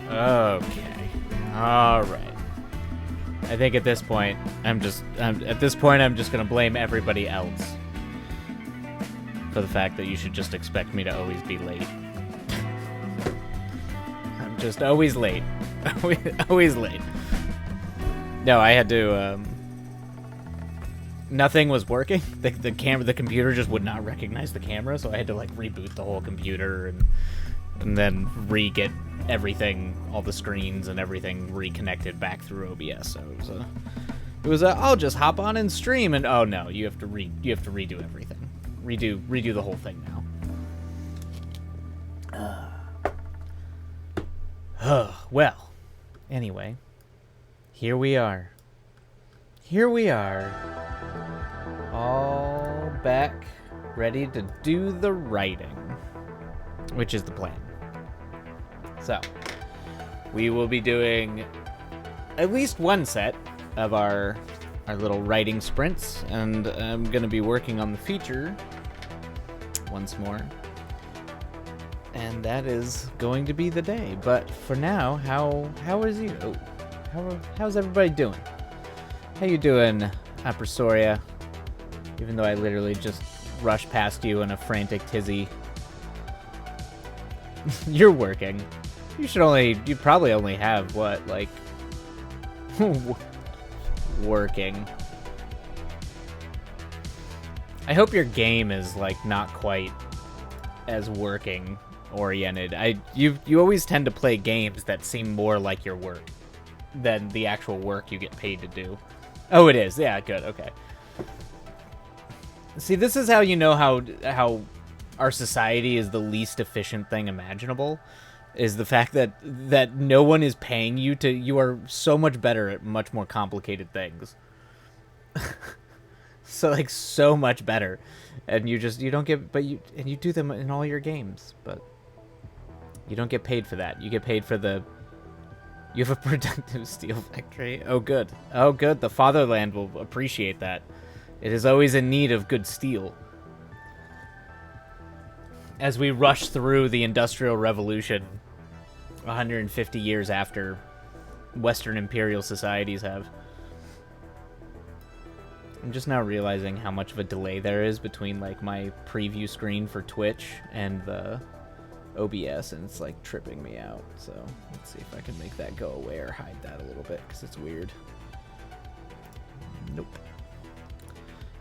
Okay. All right. I think at this point, I'm just gonna blame everybody else for the fact that you should just expect me to always be late. I'm just always late. Always late. No, I had to. Nothing was working. The computer just would not recognize the camera, so I had to like reboot the whole computer and then re-get everything, all the screens and everything reconnected back through OBS. So it was a I'll just hop on and stream, and oh no, you have to redo everything, redo the whole thing now. Well, anyway, here we are, all back, ready to do the writing, which is the plan. So, we will be doing at least one set of our little writing sprints, and I'm going to be working on the feature once more. And that is going to be the day. But for now, how is you? How's everybody doing? How you doing, Apresoria? Even though I literally just rushed past you in a frantic tizzy. You're working. You probably only have, what, like... working. I hope your game is, like, not quite as working oriented. You always tend to play games that seem more like your work than the actual work you get paid to do. Oh, it is. Yeah, good. Okay. See, this is how you know how our society is the least efficient thing imaginable. Is the fact that no one is paying you to... You are so much better at much more complicated things. So, like, so much better. And you don't get... But you do them in all your games. But you don't get paid for that. You get paid for the... You have a productive steel factory. Oh, good. Oh, good. The fatherland will appreciate that. It is always in need of good steel. As we rush through the Industrial Revolution 150 years after Western imperial societies have. I'm just now realizing how much of a delay there is between like my preview screen for Twitch and the OBS, and it's like tripping me out. So let's see if I can make that go away or hide that a little bit because it's weird. Nope.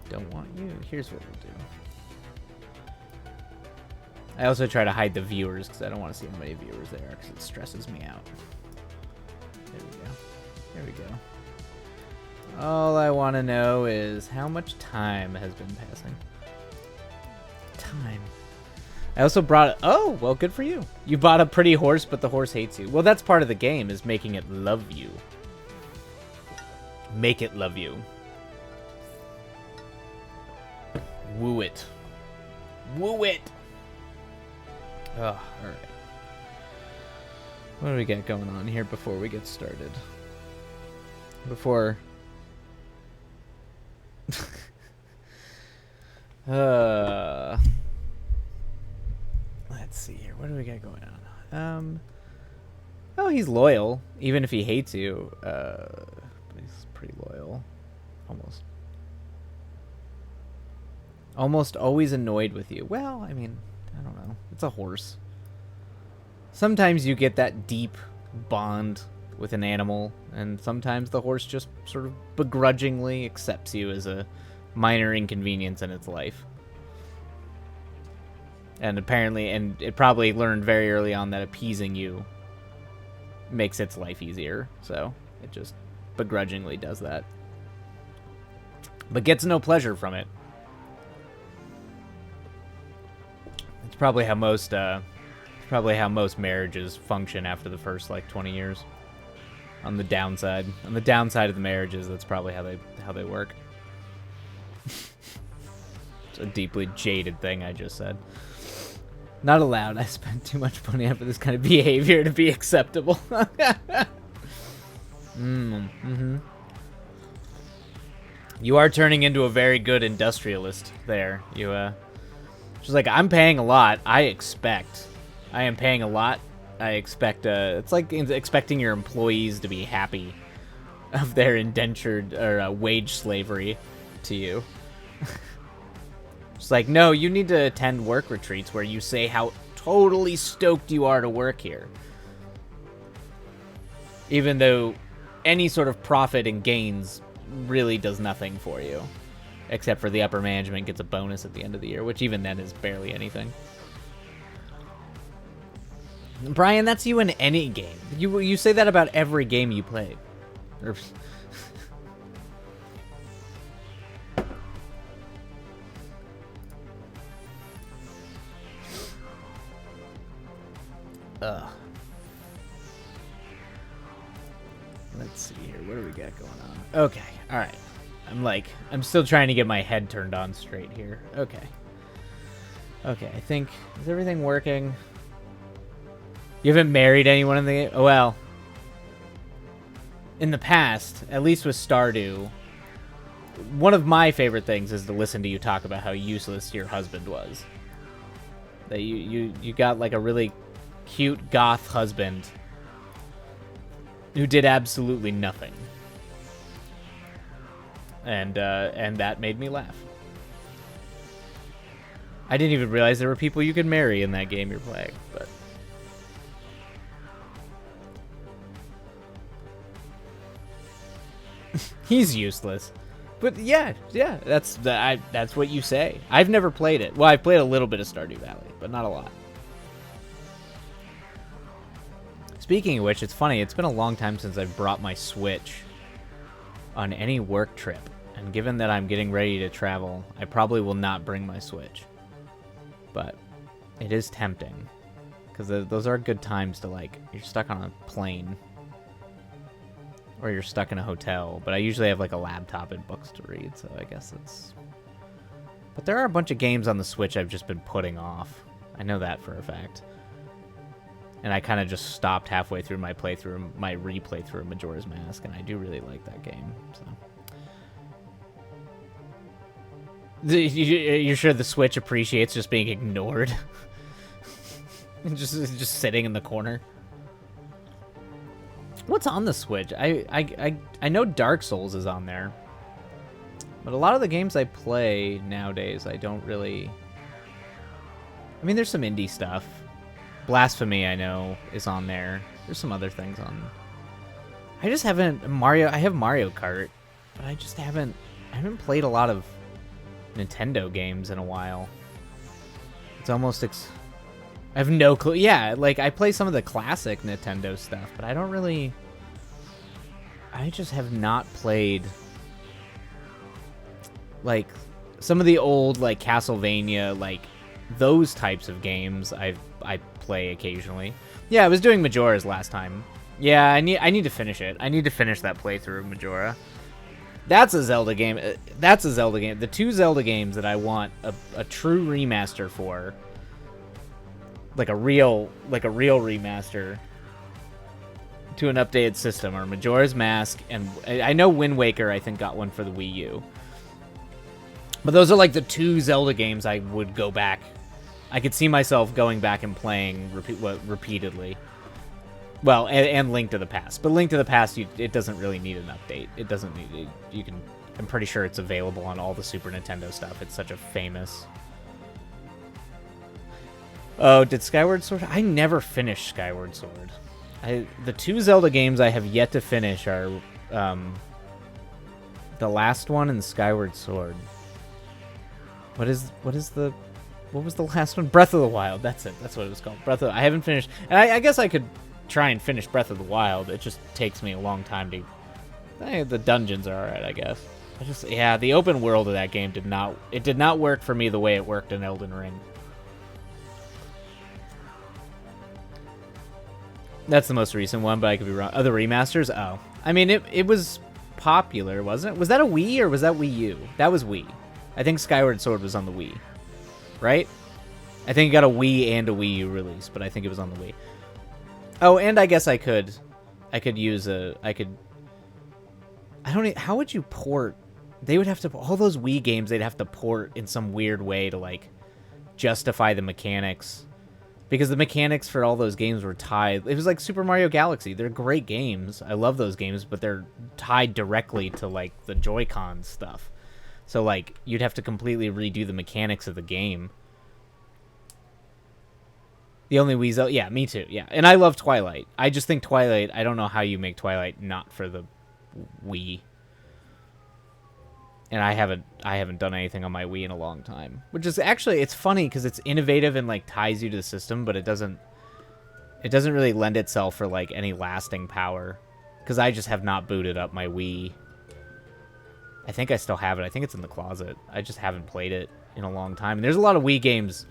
Don't want you. Here's what we'll do. I also try to hide the viewers because I don't want to see how many viewers there are because it stresses me out. There we go. There we go. All I want to know is how much time has been passing. Time. I also brought... Oh, well, good for you. You bought a pretty horse, but the horse hates you. Well, that's part of the game, is making it love you. Make it love you. Woo it. Woo it! Oh, alright. What do we got going on here before we get started? Before... Let's see here. What do we got going on? Oh, he's loyal, even if he hates you. But he's pretty loyal. Almost. Almost always annoyed with you. Well, I mean... I don't know. It's a horse. Sometimes you get that deep bond with an animal, and sometimes the horse just sort of begrudgingly accepts you as a minor inconvenience in its life. And apparently, and it probably learned very early on that appeasing you makes its life easier, so it just begrudgingly does that. But gets no pleasure from it. It's probably how most marriages function after the first like 20 years. On the downside of the marriages, that's probably how they work. It's a deeply jaded thing I just said. Not allowed. I spent too much money on for this kind of behavior to be acceptable. You are turning into a very good industrialist there. She's like, I'm paying a lot. I am paying a lot I expect it's like expecting your employees to be happy of their indentured or wage slavery to you. It's like, no, you need to attend work retreats where you say how totally stoked you are to work here. Even though any sort of profit and gains really does nothing for you. Except for the upper management gets a bonus at the end of the year, which even then is barely anything. Brian, that's you in any game. You say that about every game you play. Ugh. Let's see here. What do we got going on? Okay. All right. I'm still trying to get my head turned on straight here. Okay. Okay, I think, is everything working? You haven't married anyone in the game? Oh, well. In the past, at least with Stardew, one of my favorite things is to listen to you talk about how useless your husband was. That you got like a really cute goth husband who did absolutely nothing. And that made me laugh. I didn't even realize there were people you could marry in that game you're playing, but... He's useless. But yeah, that's what you say. I've never played it. Well, I've played a little bit of Stardew Valley, but not a lot. Speaking of which, it's funny, it's been a long time since I've brought my Switch on any work trip. And given that I'm getting ready to travel, I probably will not bring my Switch. But it is tempting. Because those are good times to, like, you're stuck on a plane. Or you're stuck in a hotel. But I usually have, like, a laptop and books to read, so I guess it's... But there are a bunch of games on the Switch I've just been putting off. I know that for a fact. And I kind of just stopped halfway through my replay through of Majora's Mask, and I do really like that game, so... You're sure the Switch appreciates just being ignored? just sitting in the corner. What's on the Switch? I know Dark Souls is on there. But a lot of the games I play nowadays, I don't really... I mean, there's some indie stuff. Blasphemy, I know, is on there. There's some other things on... I just haven't... I have Mario Kart, but I just haven't... I haven't played a lot of Nintendo games in a while. It's almost I have no clue. Yeah, like I play some of the classic Nintendo stuff, but I don't really... I just have not played like some of the old like Castlevania, like those types of games I play occasionally. Yeah, I was doing Majora's last time. Yeah, I need to finish it. I need to finish that playthrough of Majora. That's a Zelda game. That's a Zelda game. The two Zelda games that I want a true remaster for, like a real remaster to an updated system, are Majora's Mask, and I know Wind Waker I think got one for the Wii U. But those are like the two Zelda games I would go back. I could see myself going back and playing repeatedly. Well, and Link to the Past. But Link to the Past, it doesn't really need an update. It doesn't need it. You can. I'm pretty sure it's available on all the Super Nintendo stuff. It's such a famous. Oh, did Skyward Sword? I never finished Skyward Sword. The two Zelda games I have yet to finish are the last one and Skyward Sword. What was the last one? Breath of the Wild. That's it. That's what it was called. I haven't finished. And I guess I could try and finish Breath of the Wild. It just takes me a long time to... the dungeons are alright, I guess. The open world of that game did not work for me the way it worked in Elden Ring. That's the most recent one, but I could be wrong. Oh, the remasters? Oh. I mean, it was popular, wasn't it? Was that a Wii or was that Wii U? That was Wii. I think Skyward Sword was on the Wii. Right? I think it got a Wii and a Wii U release, but I think it was on the Wii. Oh, and I guess I could use how would you port? They would have to, all those Wii games, they'd have to port in some weird way to, like, justify the mechanics Because the mechanics for all those games were tied. It was like Super Mario Galaxy. They're great games. I love those games, but they're tied directly to like the Joy-Con stuff. So like you'd have to completely redo the mechanics of the game. The only Wii Zelda, yeah, me too, yeah. And I love Twilight. I just think Twilight, I don't know how you make Twilight not for the Wii. And I haven't done anything on my Wii in a long time. Which is actually, it's funny because it's innovative and like ties you to the system, but it doesn't really lend itself for like any lasting power. Because I just have not booted up my Wii. I think I still have it. I think it's in the closet. I just haven't played it in a long time. And there's a lot of Wii games.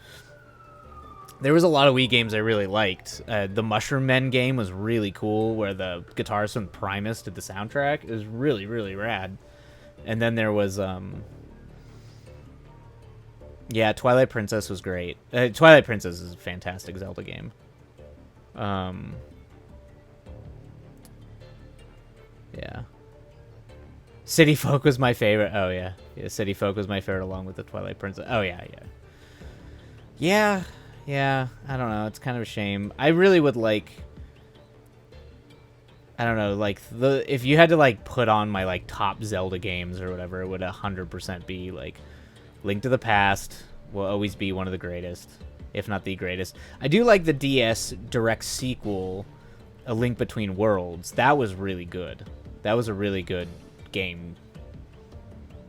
There was a lot of Wii games I really liked. The Mushroom Men game was really cool, where the guitarist from Primus did the soundtrack. It was really, really rad. And then there was, yeah, Twilight Princess was great. Twilight Princess is a fantastic Zelda game. Yeah. City Folk was my favorite. Oh, yeah. Yeah, City Folk was my favorite along with the Twilight Princess. Oh, yeah, yeah. Yeah. Yeah, I don't know. It's kind of a shame. I really would like... I don't know, like, if you had to, like, put on my, like, top Zelda games or whatever, it would 100% be, like, Link to the Past will always be one of the greatest, if not the greatest. I do like the DS direct sequel, A Link Between Worlds. That was really good. That was a really good game.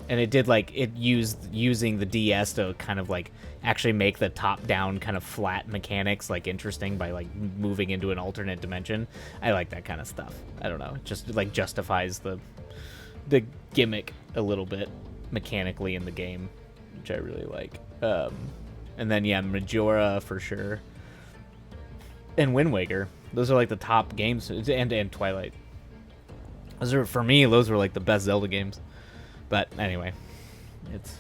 And it did, like, it using the DS to kind of, like, actually make the top-down kind of flat mechanics, like, interesting by, like, moving into an alternate dimension. I like that kind of stuff. I don't know. It just, like, justifies the gimmick a little bit mechanically in the game, which I really like. And then, yeah, Majora for sure. And Wind Waker. Those are, like, the top games. And Twilight. Those are, for me, those were, like, the best Zelda games. But anyway, it's,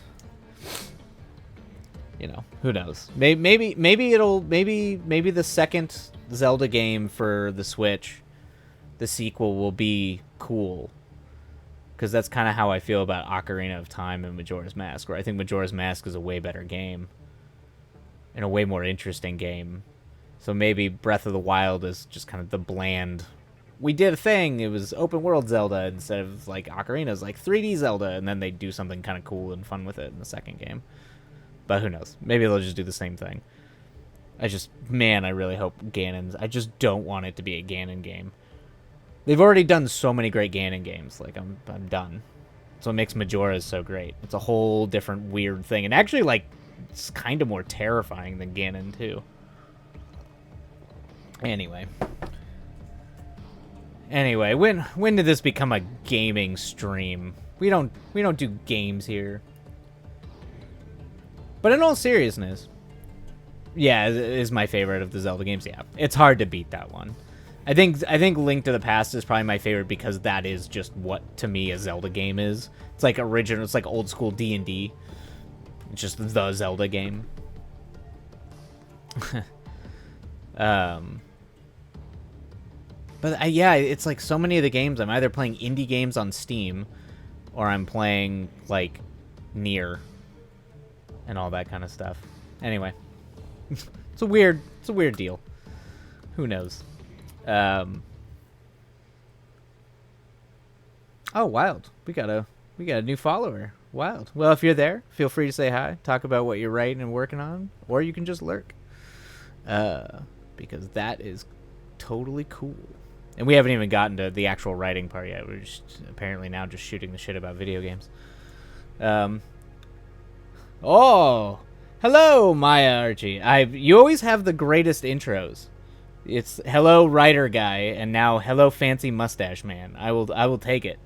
you know, who knows? Maybe the second Zelda game for the Switch, the sequel, will be cool. Because that's kind of how I feel about Ocarina of Time and Majora's Mask, where I think Majora's Mask is a way better game and a way more interesting game. So maybe Breath of the Wild is just kind of the bland... We did a thing. It was open world Zelda instead of like Ocarina's like 3D Zelda, and then they do something kind of cool and fun with it in the second game. But who knows? Maybe they'll just do the same thing. I really hope Ganon's... I just don't want it to be a Ganon game. They've already done so many great Ganon games. Like, I'm done. So it makes Majora's so great. It's a whole different weird thing. And actually, like, it's kind of more terrifying than Ganon, too. Anyway, when did this become a gaming stream? We don't do games here. But in all seriousness, yeah, it is my favorite of the Zelda games. Yeah, it's hard to beat that one. I think Link to the Past is probably my favorite because that is just what to me a Zelda game is. It's like original. It's like old school D&D. It's just the Zelda game. But yeah, it's like so many of the games, I'm either playing indie games on Steam, or I'm playing, like, Nier, and all that kind of stuff. Anyway, it's a weird deal. Who knows? Oh, Wild. We got a new follower. Wild. Well, if you're there, feel free to say hi, talk about what you're writing and working on, or you can just lurk. Because that is totally cool. And we haven't even gotten to the actual writing part yet. We're just apparently now just shooting the shit about video games. Oh, hello, Maya Archie. You always have the greatest intros. It's hello, writer guy, and now hello, fancy mustache man. I will take it.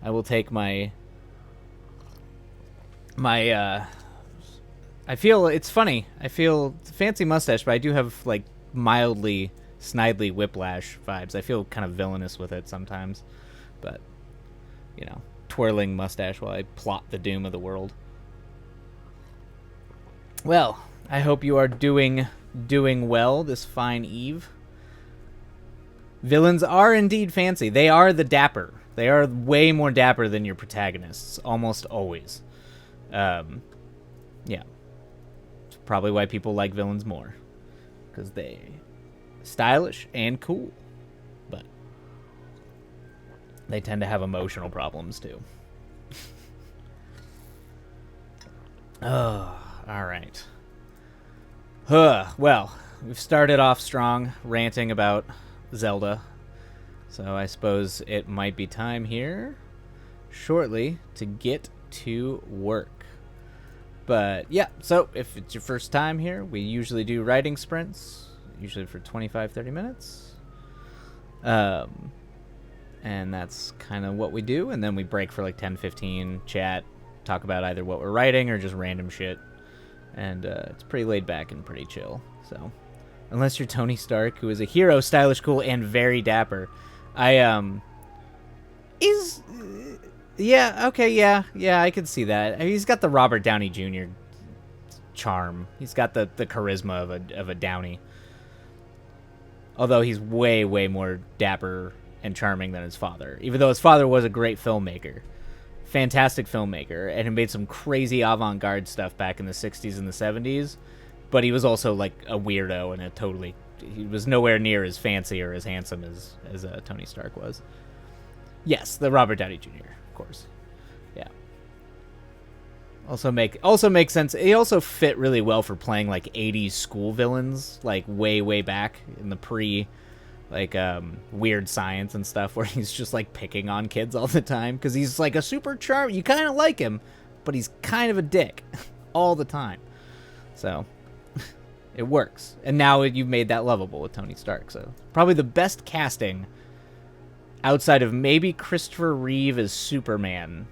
I will take my. I feel it's funny. I feel fancy mustache, but I do have like mildly Snidely Whiplash vibes. I feel kind of villainous with it sometimes, but you know, twirling mustache while I plot the doom of the world. Well, I hope you are doing well this fine eve. Villains are indeed fancy. They are the dapper. They are way more dapper than your protagonists, almost always. Yeah. It's probably why people like villains more. because they stylish and cool, but they tend to have emotional problems too. Oh, all right. Well, we've started off strong, ranting about Zelda, so I suppose it might be time here shortly to get to work. But yeah, so if it's your first time here, we usually do writing sprints, usually for 25-30 minutes. And that's kind of what we do, and then we break for like 10-15, chat, talk about either what we're writing or just random shit. And it's pretty laid back and pretty chill. So unless you're Tony Stark, who is a hero, stylish, cool, and very dapper. Yeah, okay, yeah, I can see that. I mean, he's got the Robert Downey Jr. charm. He's got the charisma of a Downey. Although he's way, way more dapper and charming than his father. Even though his father was a great filmmaker. Fantastic filmmaker. And he made some crazy avant-garde stuff back in the 60s and the 70s. But he was also, like, a weirdo and he was nowhere near as fancy or as handsome as Tony Stark was. Yes, the Robert Downey Jr., of course. Yeah. Also makes sense. He also fit really well for playing like 80s school villains, like way back in the Weird Science and stuff, where he's just like picking on kids all the time because he's like a super charm. You kind of like him, but he's kind of a dick all the time. So it works. And now you've made that lovable with Tony Stark. So probably the best casting outside of maybe Christopher Reeve as Superman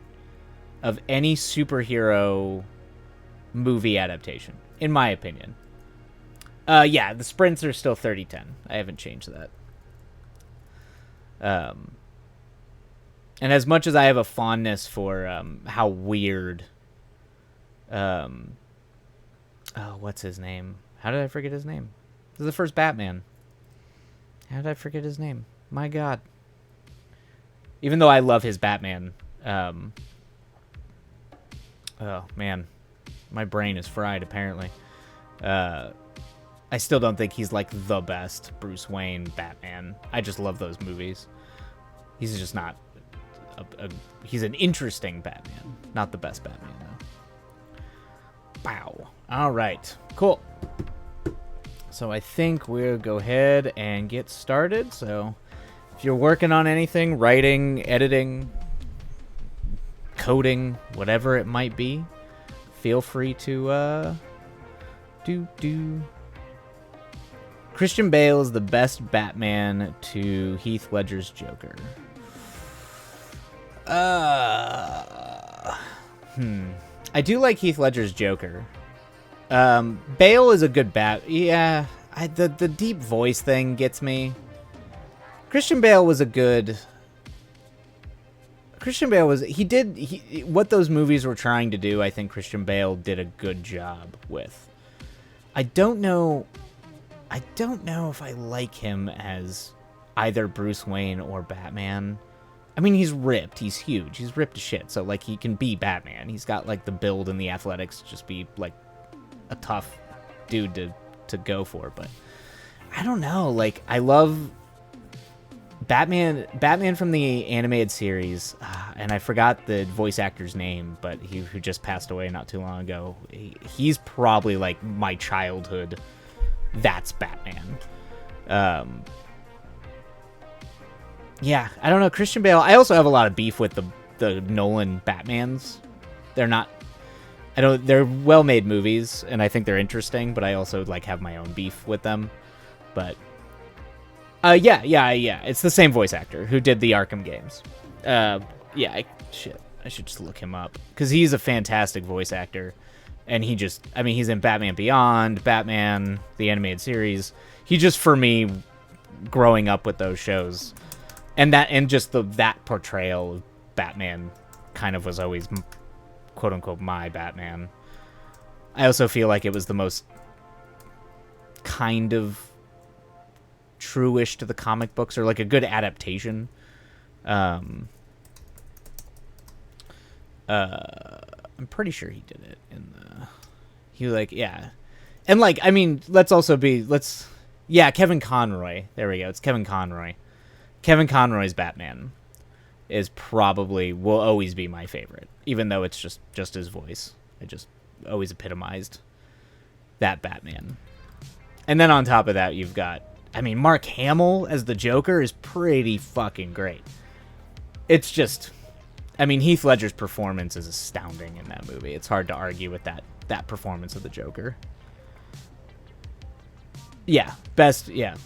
of any superhero movie adaptation, in my opinion. Yeah, the sprints are still 30-10. I haven't changed that. And as much as I have a fondness for how weird... what's his name? How did I forget his name? This is the first Batman. How did I forget his name? My God. Even though I love his Batman, oh man, my brain is fried apparently. I still don't think he's like the best Bruce Wayne Batman. I just love those movies. He's just not he's an interesting Batman, not the best Batman though. Wow. All right, cool. So I think we'll go ahead and get started. So if you're working on anything, writing, editing, coding, whatever it might be, feel free to Christian Bale is the best Batman to Heath Ledger's Joker. I do like Heath Ledger's Joker. Bale is a good Yeah, the deep voice thing gets me. Christian Bale was what those movies were trying to do, I think Christian Bale did a good job with. I don't know if I like him as either Bruce Wayne or Batman. I mean, he's ripped, he's huge, he's ripped to shit, so like he can be Batman. He's got like the build and the athletics to just be like a tough dude to go for, but I don't know, like I love Batman from the animated series, and I forgot the voice actor's name, but who just passed away not too long ago. He's probably like my childhood. That's Batman. Yeah, I don't know, Christian Bale. I also have a lot of beef with the Nolan Batmans. They're well-made movies, and I think they're interesting, but I also like have my own beef with them. But yeah. It's the same voice actor who did the Arkham games. I should just look him up because he's a fantastic voice actor, and he's in Batman Beyond, Batman the animated series. He just, for me, growing up with those shows, and just that portrayal of Batman kind of was always quote unquote my Batman. I also feel like it was the most kind of true-ish to the comic books, or like a good adaptation. I'm pretty sure he did it in the... He like, yeah. And like, I mean, let's Yeah, Kevin Conroy. There we go. It's Kevin Conroy. Kevin Conroy's Batman is will always be my favorite, even though it's just his voice. It just always epitomized that Batman. And then on top of that, you've got, I mean, Mark Hamill as the Joker is pretty fucking great. It's just, I mean, Heath Ledger's performance is astounding in that movie. It's hard to argue with that performance of the Joker. Yeah, best, yeah.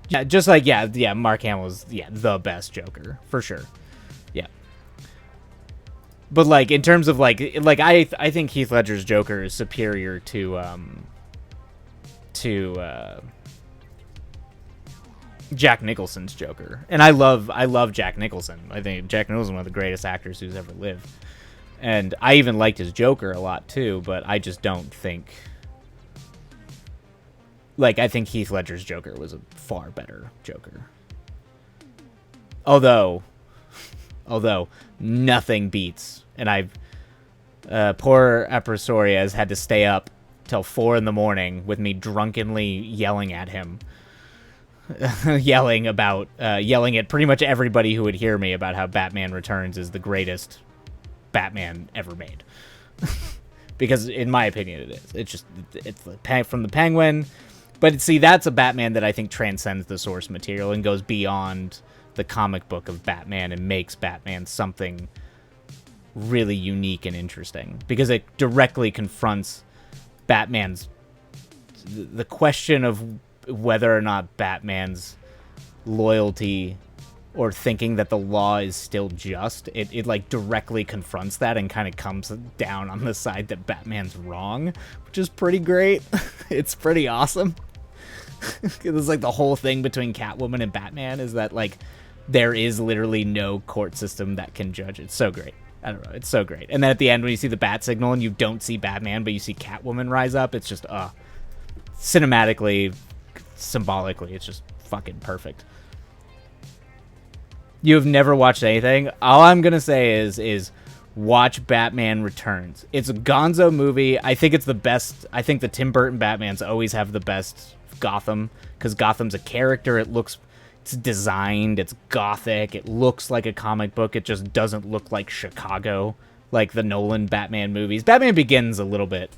Yeah, just like, yeah, Mark Hamill's, the best Joker, for sure. Yeah. But, like, in terms of, like I think Heath Ledger's Joker is superior to Jack Nicholson's Joker. And I love Jack Nicholson. I think Jack Nicholson is one of the greatest actors who's ever lived. And I even liked his Joker a lot, too, but I just don't think... Like, I think Heath Ledger's Joker was a far better Joker. Although nothing beats, and poor Apresoria has had to stay up till 4 a.m. with me drunkenly yelling at him. yelling at pretty much everybody who would hear me about how Batman Returns is the greatest Batman ever made. Because in my opinion it is. It's from the Penguin. But see, that's a Batman that I think transcends the source material and goes beyond the comic book of Batman and makes Batman something really unique and interesting. Because it directly confronts Batman's... the question of whether or not Batman's loyalty or thinking that the law is still just, it like directly confronts that and kind of comes down on the side that Batman's wrong, which is pretty great. It's pretty awesome. It's like the whole thing between Catwoman and Batman is that, like, there is literally no court system that can judge. It's so great. I don't know. It's so great. And then at the end, when you see the bat signal and you don't see Batman, but you see Catwoman rise up, it's just, cinematically, symbolically, it's just fucking perfect. You have never watched anything? All I'm going to say is watch Batman Returns. It's a gonzo movie. I think it's the best. I think the Tim Burton Batmans always have the best Gotham, because Gotham's a character. It's designed, it's gothic, it looks like a comic book. It just doesn't look like Chicago like the Nolan Batman movies. Batman Begins a little bit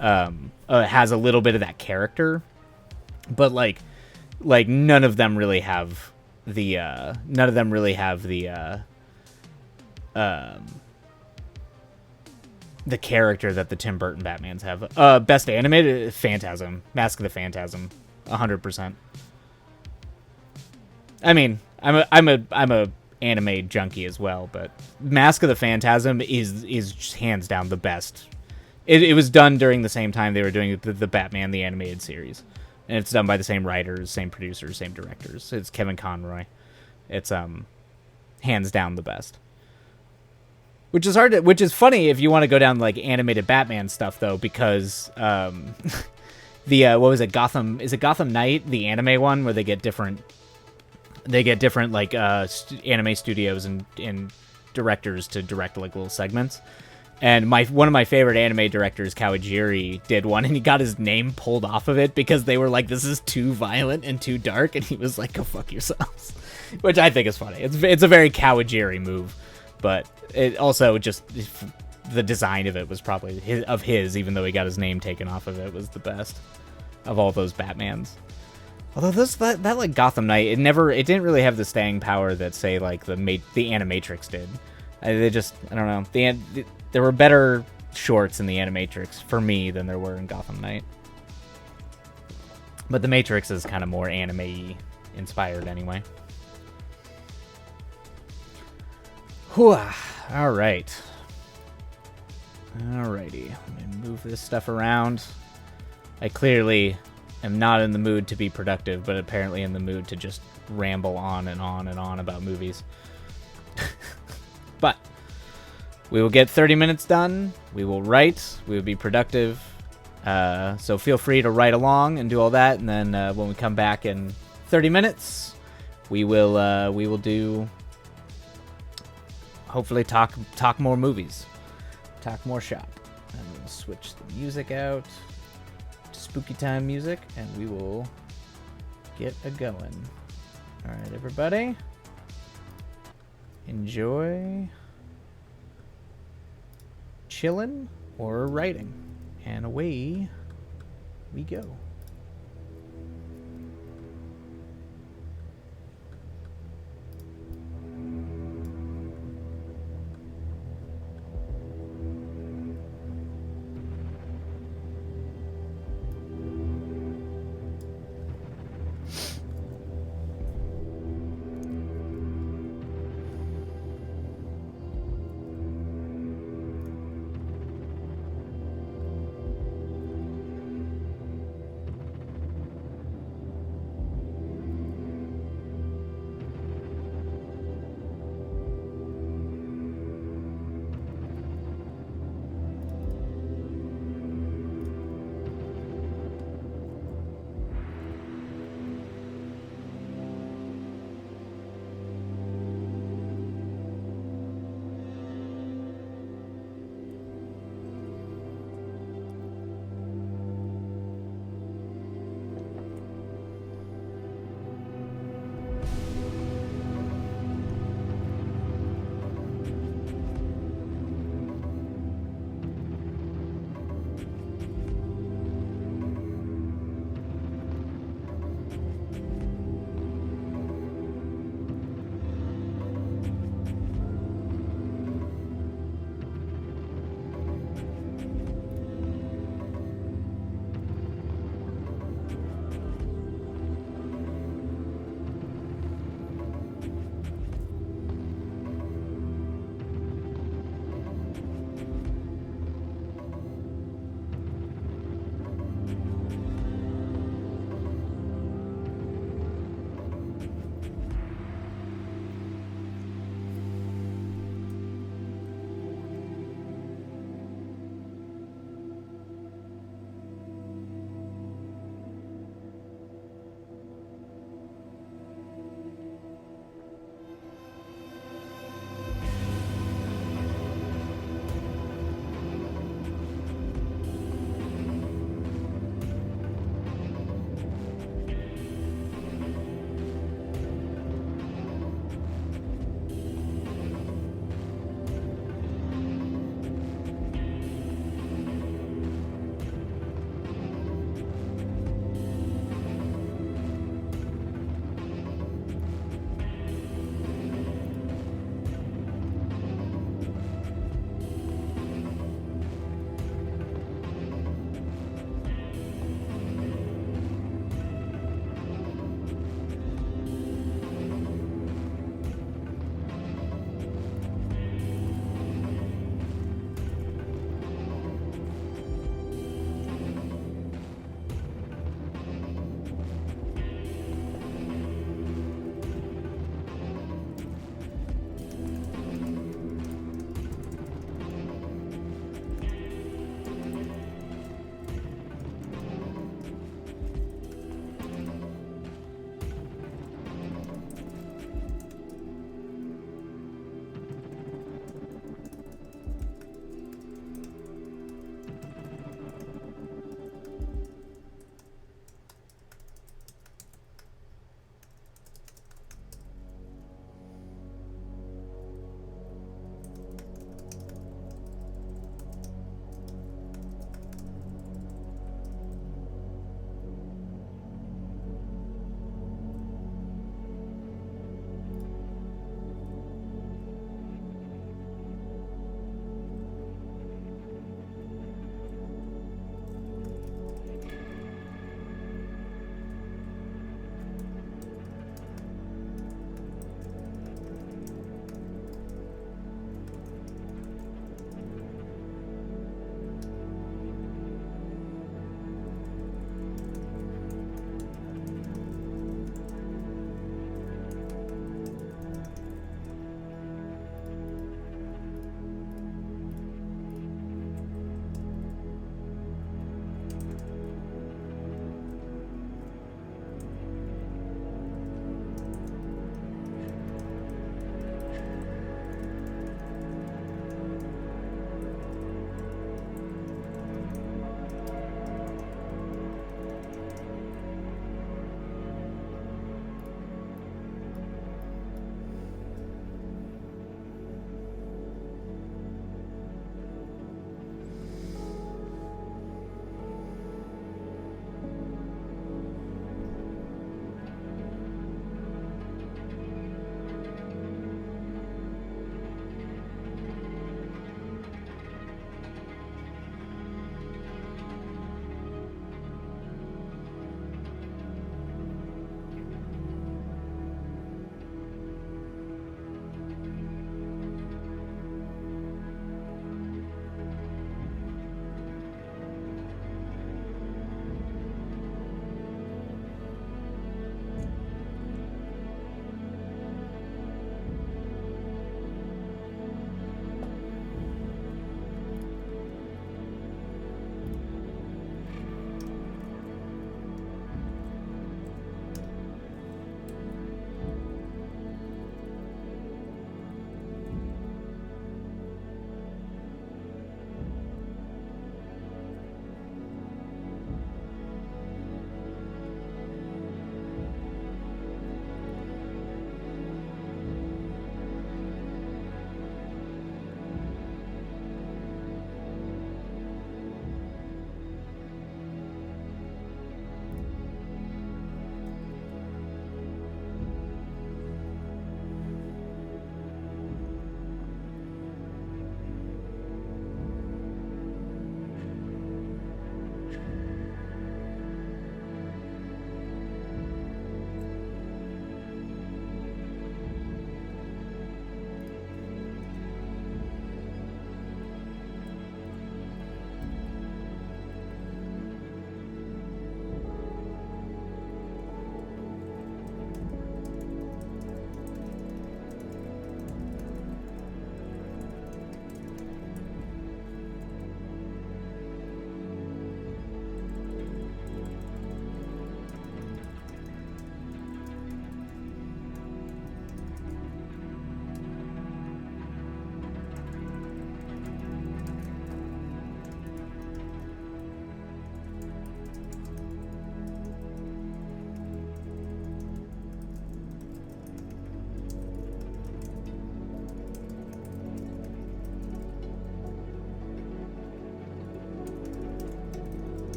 has a little bit of that character, but like none of them really have the character that the Tim Burton Batmans have. Best animated, Phantasm, Mask of the Phantasm, 100%. I mean, I'm a anime junkie as well, but Mask of the Phantasm is hands down the best. It was done during the same time they were doing the Batman the animated series, and it's done by the same writers, same producers, same directors. It's Kevin Conroy. It's hands down the best. Which is funny if you want to go down like animated Batman stuff though, because what was it, Gotham? Is it Gotham Knight, the anime one, where they get different like anime studios and directors to direct like little segments. And one of my favorite anime directors, Kawajiri, did one, and he got his name pulled off of it because they were like, "This is too violent and too dark," and he was like, "Go fuck yourselves," which I think is funny. It's a very Kawajiri move, but it also just the design of it was probably his, even though he got his name taken off of it, was the best of all those Batmans. Although that like Gotham Knight, it didn't really have the staying power that say like the Animatrix did. I don't know. There were better shorts in the Animatrix for me than there were in Gotham Knight. But the Matrix is kind of more anime inspired anyway. Whew. All right. Alrighty. Let me move this stuff around. I clearly am not in the mood to be productive, but apparently in the mood to just ramble on and on and on about movies. But we will get 30 minutes done. We will write. We will be productive. So feel free to write along and do all that. And then when we come back in 30 minutes, we will do, hopefully talk more movies, talk more shop. I'm going to switch the music out to spooky time music, and we will get a going. All right, everybody. Enjoy chilling or writing. And away we go.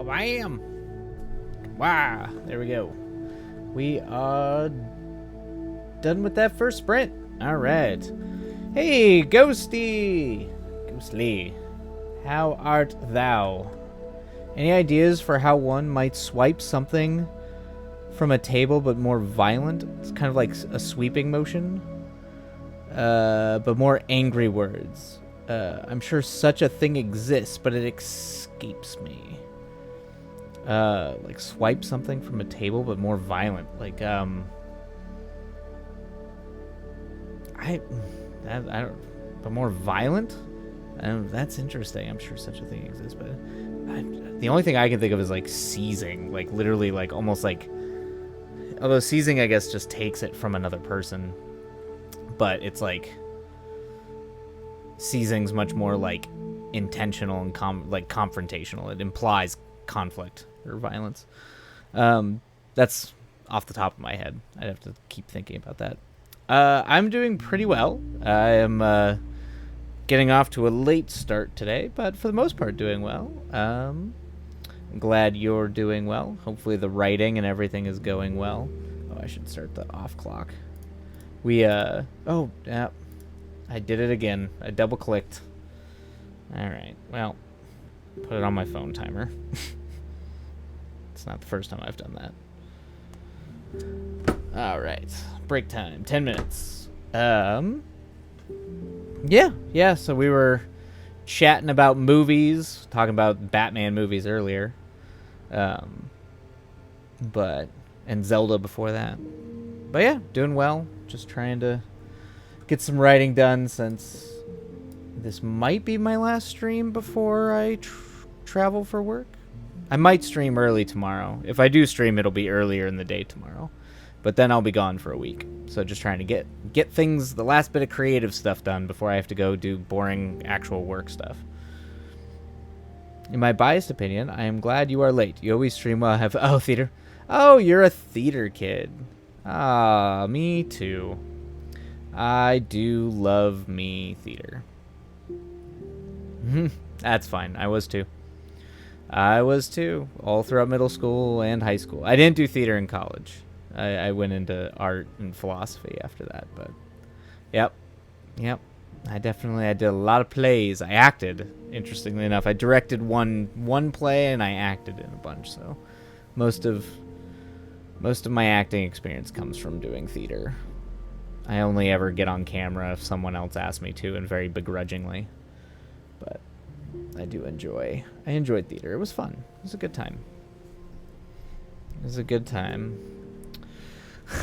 Bam! Wow, there we go. We are done with that first sprint. All right. Hey, Ghosty! Ghostly, how art thou? Any ideas for how one might swipe something from a table but more violent? It's kind of like a sweeping motion, but more angry words. I'm sure such a thing exists, but it escapes me. Like swipe something from a table but more violent. Like, I don't, but more violent? That's interesting. I'm sure such a thing exists, but the only thing I can think of is like seizing, like literally, like almost like. Although seizing, I guess, just takes it from another person, but it's like seizing's much more like intentional and like confrontational. It implies conflict or violence. That's off the top of my head. I'd have to keep thinking about that. I'm doing pretty well. I am getting off to a late start today, but for the most part doing well. I'm glad you're doing well. Hopefully the writing and everything is going well. Oh, I should start the off clock. Oh, yeah. I did it again. I double clicked. All right. Well, put it on my phone timer. It's not the first time I've done that. All right. Break time. 10 minutes. Yeah. So we were chatting about movies, talking about Batman movies earlier. And Zelda before that. But yeah, doing well. Just trying to get some writing done since this might be my last stream before I travel for work. I might stream early tomorrow. If I do stream, it'll be earlier in the day tomorrow. But then I'll be gone for a week. So just trying to get things, the last bit of creative stuff done before I have to go do boring actual work stuff. In my biased opinion, I am glad you are late. You always stream while I have... Oh, theater. Oh, you're a theater kid. Ah, me too. I do love me theater. That's fine. I was too. All throughout middle school and high school. I didn't do theater in college. I went into art and philosophy after that, but... Yep. I did a lot of plays. I acted, interestingly enough. I directed one play and I acted in a bunch, so most of my acting experience comes from doing theater. I only ever get on camera if someone else asks me to, and very begrudgingly. But I enjoyed theater. It was fun. It was a good time.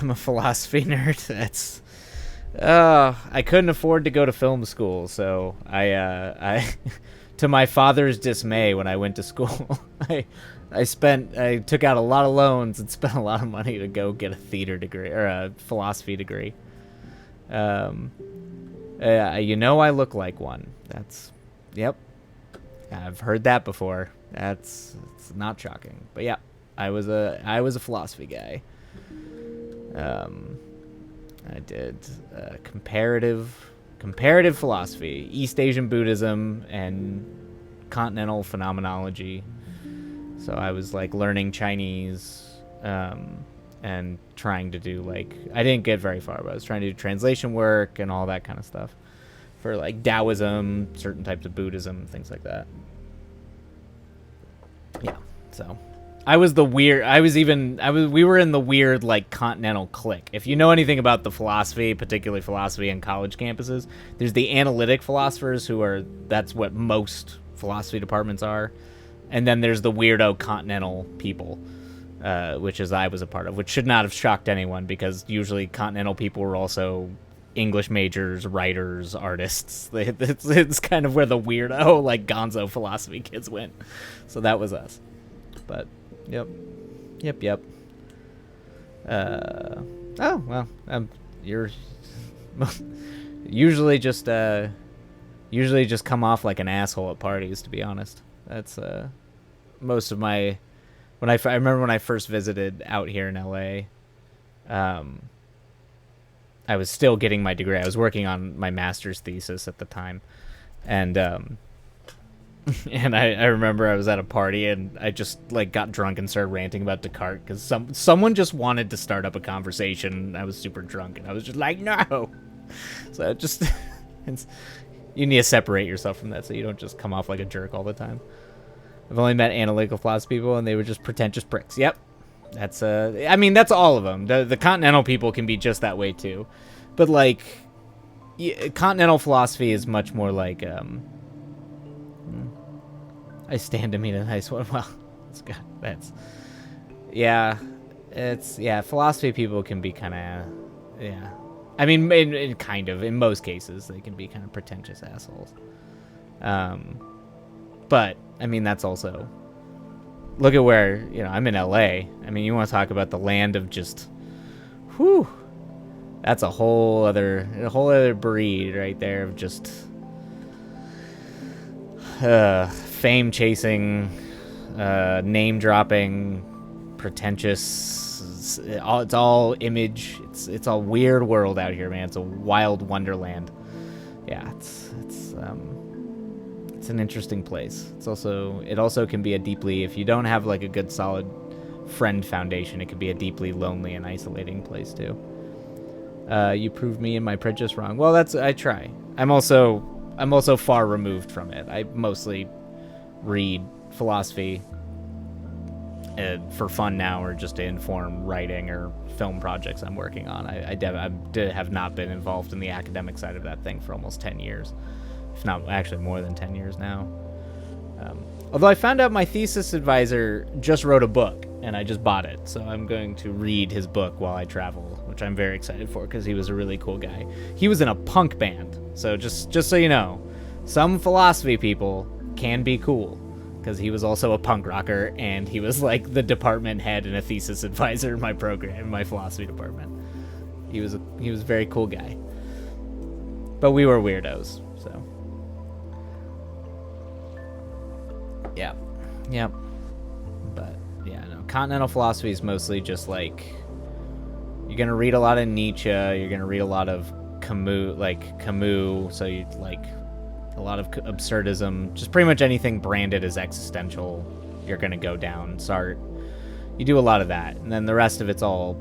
I'm a philosophy nerd. That's... I couldn't afford to go to film school, so I to my father's dismay when I went to school, I took out a lot of loans and spent a lot of money to go get a theater degree or a philosophy degree. I look like one. Yep. I've heard that before. It's not shocking. But yeah, I was a philosophy guy. I did comparative philosophy, East Asian Buddhism, and continental phenomenology. So I was like learning Chinese and trying to do I didn't get very far, but I was trying to do translation work and all that kind of stuff for like Taoism, certain types of Buddhism, things like that. Yeah, so... we were in the weird, like, continental clique. If you know anything about the philosophy, particularly philosophy on college campuses, there's the analytic philosophers that's what most philosophy departments are. And then there's the weirdo continental people, which I was a part of, which should not have shocked anyone because usually continental people were also English majors, writers, artists. It's kind of where the weirdo, like, gonzo philosophy kids went. So that was us. But... Yep. You're usually just come off like an asshole at parties, to be honest. That's most of my... I remember when I first visited out here in LA, I was still getting my degree. I was working on my master's thesis at the time. And And I remember I was at a party and I just like got drunk and started ranting about Descartes because someone just wanted to start up a conversation. I was super drunk and I was just like, no. So just you need to separate yourself from that so you don't just come off like a jerk all the time. I've only met analytical philosophy people and they were just pretentious pricks. Yep. That's I mean that's all of them. The continental people can be just that way too. But like continental philosophy is much more like I stand to meet a nice one. Well, that's good. That's yeah, philosophy people can be kind of yeah. I mean, in most cases, they can be kind of pretentious assholes. But I mean, that's also look at where I'm in LA. I mean, you want to talk about the land of just, whew. That's a whole other breed right there of just fame chasing, name dropping, pretentious. It's all image. It's a weird world out here, man. It's a wild wonderland. Yeah, it's an interesting place. It also can be a deeply, if you don't have like a good solid friend foundation, it can be a deeply lonely and isolating place too. You proved me and my prejudice wrong. Well, I try. I'm also far removed from it. I mostly read philosophy for fun now, or just to inform writing or film projects I'm working on. I have not been involved in the academic side of that thing for almost 10 years, if not actually more than 10 years now. Although I found out my thesis advisor just wrote a book, and I just bought it, so I'm going to read his book while I travel, which I'm very excited for because he was a really cool guy. He was in a punk band, so just so you know, some philosophy people can be cool, because he was also a punk rocker, and he was like the department head and a thesis advisor in my program, in my philosophy department. He was a very cool guy, but we were weirdos, so yeah. But yeah, no, continental philosophy is mostly just like you're gonna read a lot of Nietzsche, you're gonna read a lot of Camus, so you like a lot of absurdism, just pretty much anything branded as existential, you're gonna go down. Sartre, you do a lot of that, and then the rest of it's all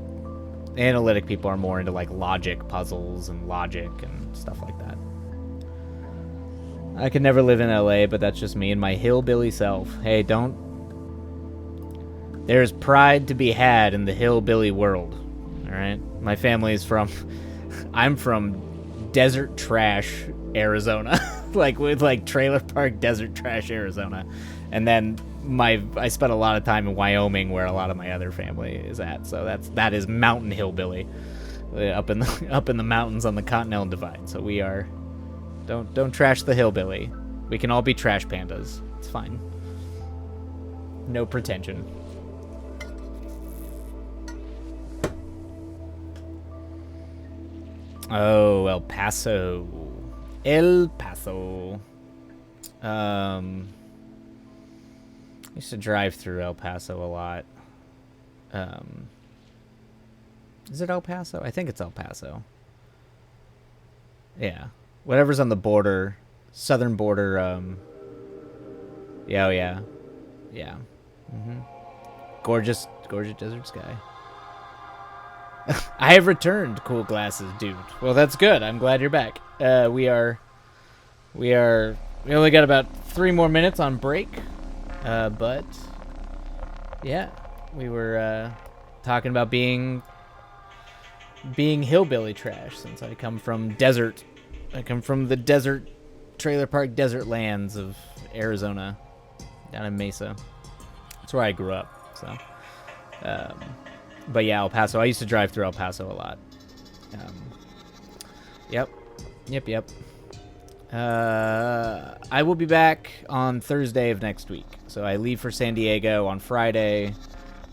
analytic people are more into like logic puzzles and logic and stuff like that. I could never live in LA, but that's just me and my hillbilly self. Hey, there's pride to be had in the hillbilly world. All right, my family is I'm from desert trash Arizona. Like with like trailer park desert trash Arizona, and then I spent a lot of time in Wyoming where a lot of my other family is at, so that is mountain hillbilly, up in the mountains on the Continental Divide. So we are don't trash the hillbilly. We can all be trash pandas. It's fine. No pretension. Oh, El Paso. I used to drive through El Paso a lot. Is it El Paso? I think it's El Paso. Yeah. Whatever's on the border, southern border, yeah. Mm-hmm. Gorgeous desert sky. I have returned, cool glasses, dude. Well, that's good. I'm glad you're back. We only got about 3 more minutes on break. But yeah, we were talking about being hillbilly trash, since I come from the desert trailer park desert lands of Arizona, down in Mesa. That's where I grew up. So but yeah, El Paso, I used to drive through El Paso a lot. Yep. I will be back on Thursday of next week. So I leave for San Diego on Friday.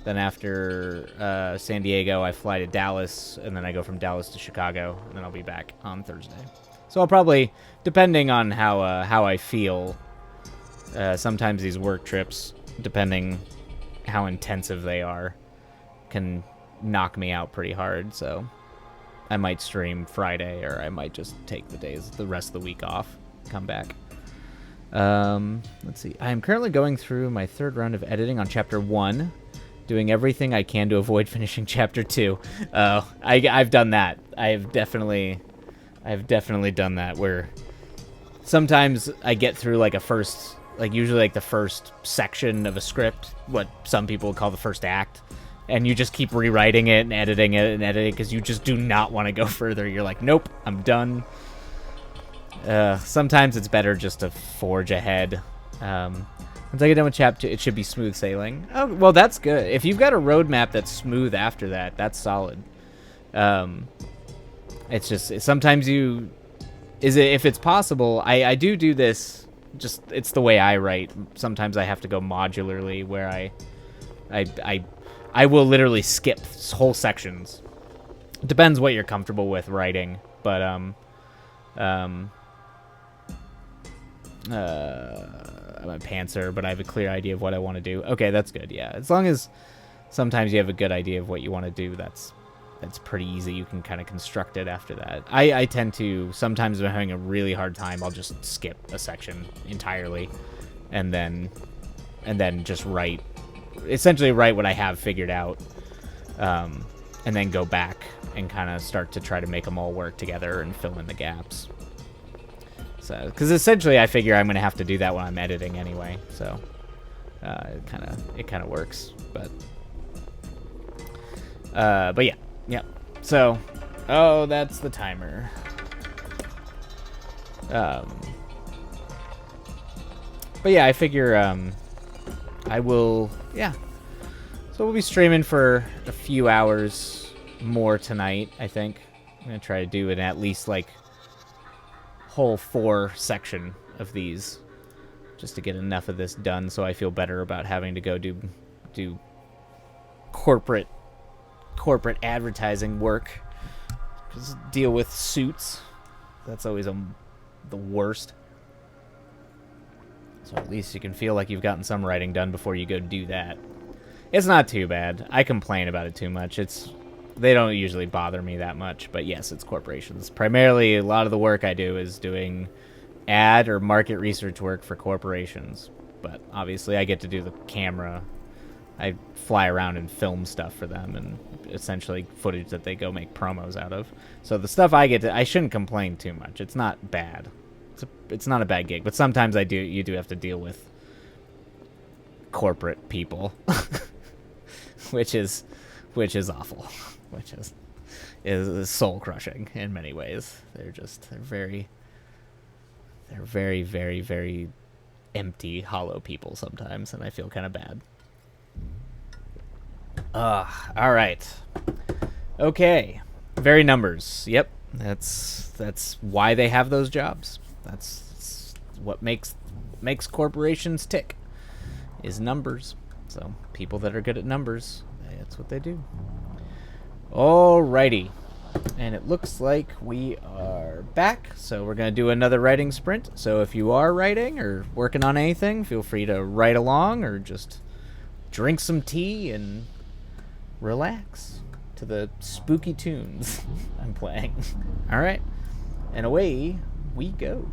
Then after San Diego, I fly to Dallas, and then I go from Dallas to Chicago, and then I'll be back on Thursday. So I'll probably, depending on how I feel, sometimes these work trips, depending how intensive they are, can knock me out pretty hard. So I might stream Friday, or I might just take the rest of the week off, come back. Let's see. I am currently going through my third round of editing on Chapter 1, doing everything I can to avoid finishing Chapter 2. I've done that. I've definitely done that, where sometimes I get through like usually like the first section of a script, what some people call the first act, and you just keep rewriting it and editing it because you just do not want to go further. You're like, nope, I'm done. Sometimes it's better just to forge ahead. Once I get done with Chapter 2, it should be smooth sailing. Oh, well, that's good. If you've got a roadmap that's smooth after that, that's solid. It's just sometimes if it's possible, I do this. Just it's the way I write. Sometimes I have to go modularly, where I will literally skip whole sections. It depends what you're comfortable with writing, but I'm a pantser, but I have a clear idea of what I want to do. Okay, that's good. Yeah, as long as sometimes you have a good idea of what you want to do, that's pretty easy. You can kind of construct it after that. I tend to, sometimes if I'm having a really hard time, I'll just skip a section entirely and then just essentially write what I have figured out, and then go back and kind of start to try to make them all work together and fill in the gaps. So, because essentially I figure I'm going to have to do that when I'm editing anyway, so it kind of works, but yeah. Yep. So, that's the timer. But yeah, I figure I will. Yeah. So we'll be streaming for a few hours more tonight. I think I'm gonna try to do an at least like whole 4 section of these, just to get enough of this done, so I feel better about having to go do corporate advertising work. Just deal with suits. That's always the worst. So at least you can feel like you've gotten some writing done before you go do that. It's not too bad. I complain about it too much. They don't usually bother me that much, but yes, it's corporations. Primarily, a lot of the work I do is doing ad or market research work for corporations. But obviously, I get to do the camera. I fly around and film stuff for them, and essentially footage that they go make promos out of. So the stuff I shouldn't complain too much. It's not bad. It's not a bad gig, but sometimes you do have to deal with corporate people, which is awful, which is soul crushing in many ways. They're very, very, very empty, hollow people sometimes, and I feel kind of bad. All right. Okay. Very numbers. Yep. That's why they have those jobs. That's what makes corporations tick, is numbers. So people that are good at numbers, that's what they do. Alrighty. And it looks like we are back, so we're going to do another writing sprint. So if you are writing or working on anything, feel free to write along or just drink some tea and relax to the spooky tunes I'm playing. All right, and away we go.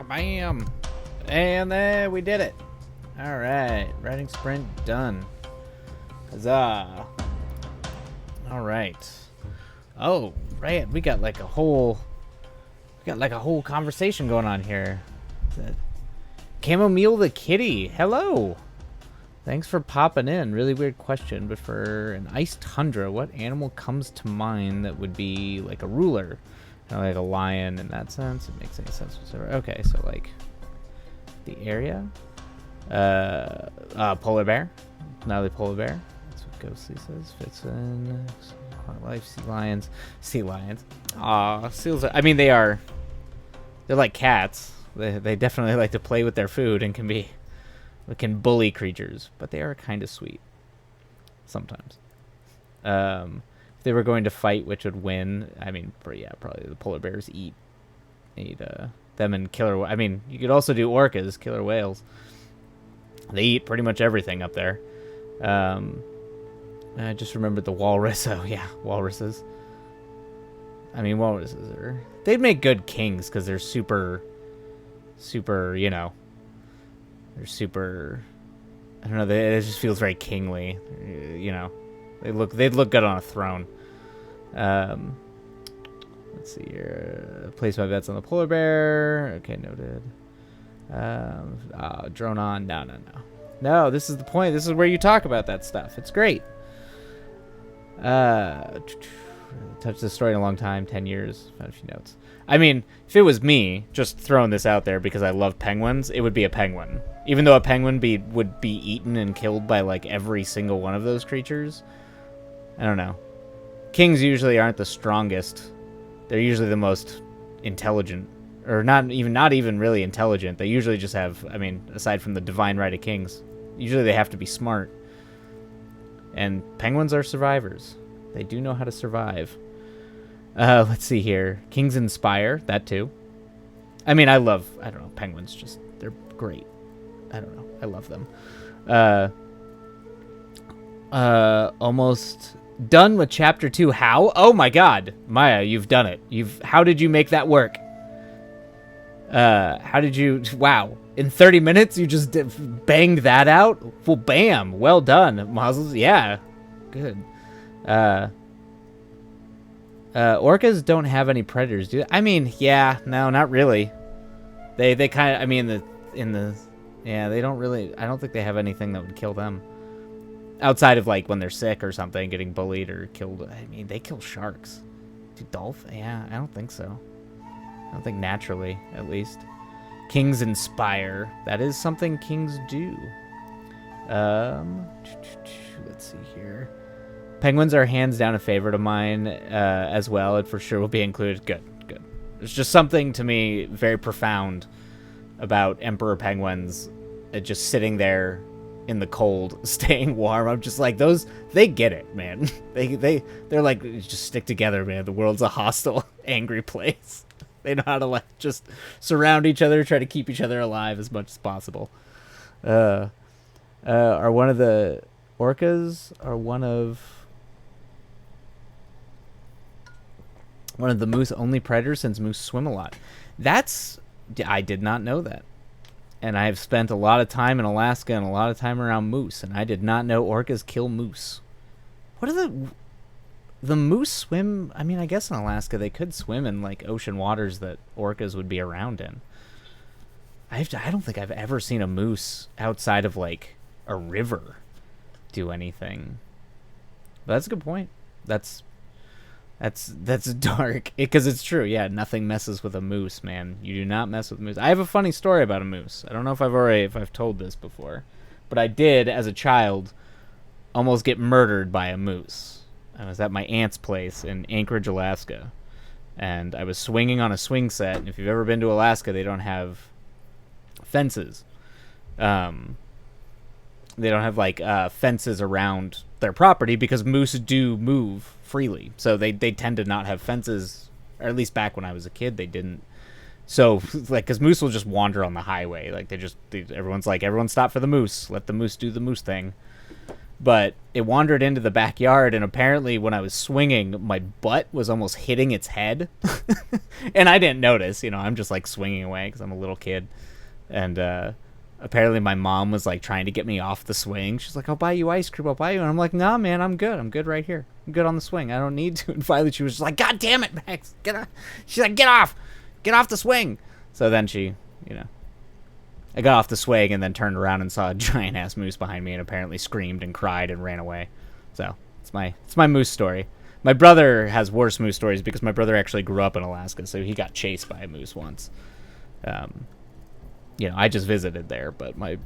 Bam! And then we did it. All right, riding sprint done. Huzzah! All right. Oh, right. We got like a whole conversation going on here. Chamomile the kitty. Hello. Thanks for popping in. Really weird question, but for an ice tundra, what animal comes to mind that would be like a ruler? Kind of like a lion in that sense. It makes any sense whatsoever. Okay, so like the area. Polar bear. Gnarly polar bear. That's what Ghostly says. Fits in. Life. Sea lions. Aw, seals. I mean, they're like cats. They definitely like to play with their food and can bully creatures, but they are kind of sweet sometimes. If they were going to fight, which would win? I mean, probably the polar bears eat them and killer. I mean, you could also do orcas, killer whales. They eat pretty much everything up there. I just remembered the walrus. Oh yeah, walruses. I mean, walruses they'd make good kings because they're super, you know. They're super. I don't know. It just feels very kingly. You know, they'd look good on a throne. Let's see here. Place my bets on the polar bear. Okay, noted. Drone on. No. This is the point. This is where you talk about that stuff. It's great. Touched this story in a long time. 10 years. Found a few notes. I mean, if it was me, just throwing this out there because I love penguins, it would be a penguin. Even though a penguin would be eaten and killed by like every single one of those creatures. I don't know. Kings usually aren't the strongest. They're usually the most intelligent, or not even really intelligent. They usually just have, I mean, aside from the divine right of kings, usually they have to be smart. And penguins are survivors. They do know how to survive. Let's see here. Kings inspire, that too. I mean, I don't know, penguins just, they're great. I don't know, I love them. Almost done with chapter 2. How? Oh my god, Maya, you've done it. How did you make that work? How did you, wow. In 30 minutes, you just banged that out? Well, bam, well done, Mazzles. Yeah, good. Orcas don't have any predators, do they? I mean, yeah, no, not really. They kind of, I mean, yeah, they don't really, I don't think they have anything that would kill them. Outside of, like, when they're sick or something, getting bullied or killed. I mean, they kill sharks. Do dolphins? Yeah, I don't think so. I don't think naturally, at least. Kings inspire. That is something kings do. Let's see here. Penguins are hands down a favorite of mine as well. It for sure will be included. Good. There's just something to me very profound about emperor penguins just sitting there in the cold, staying warm. I'm just like, they get it, man. They're like, just stick together, man. The world's a hostile, angry place. They know how to like just surround each other, try to keep each other alive as much as possible. Are one of the orcas one of the moose only predators since moose swim a lot? I did not know that. And I have spent a lot of time in Alaska and a lot of time around moose, and I did not know orcas kill moose. What are the moose swim? I mean, I guess in Alaska they could swim in like ocean waters that orcas would be around in. I don't think I've ever seen a moose outside of like a river do anything. But that's a good point. That's dark, because it's true. Yeah, nothing messes with a moose, man. You do not mess with moose. I have a funny story about a moose. I don't know if I've told this before, but I did as a child almost get murdered by a moose. I was at my aunt's place in Anchorage, Alaska, and I was swinging on a swing set. And if you've ever been to Alaska, they don't have fences. They don't have like fences around their property because moose do move freely. So they tend to not have fences, or at least back when I was a kid, they didn't. So like, because moose will just wander on the highway. Like everyone stop for the moose. Let the moose do the moose thing. but it wandered into the backyard, and apparently when I was swinging, my butt was almost hitting its head. And I didn't notice, I'm just like swinging away because I'm a little kid. And apparently my mom was like trying to get me off the swing. She's like, I'll buy you ice cream, I'll buy you. And I'm like, nah, man, I'm good right here. I'm good on the swing, I don't need to. And finally she was just like, God damn it, Max, get off. She's like, get off the swing. So then she, I got off the swing and then turned around and saw a giant ass moose behind me and apparently screamed and cried and ran away. So it's my moose story. My brother has worse moose stories because my brother actually grew up in Alaska, so he got chased by a moose once. I just visited there, but my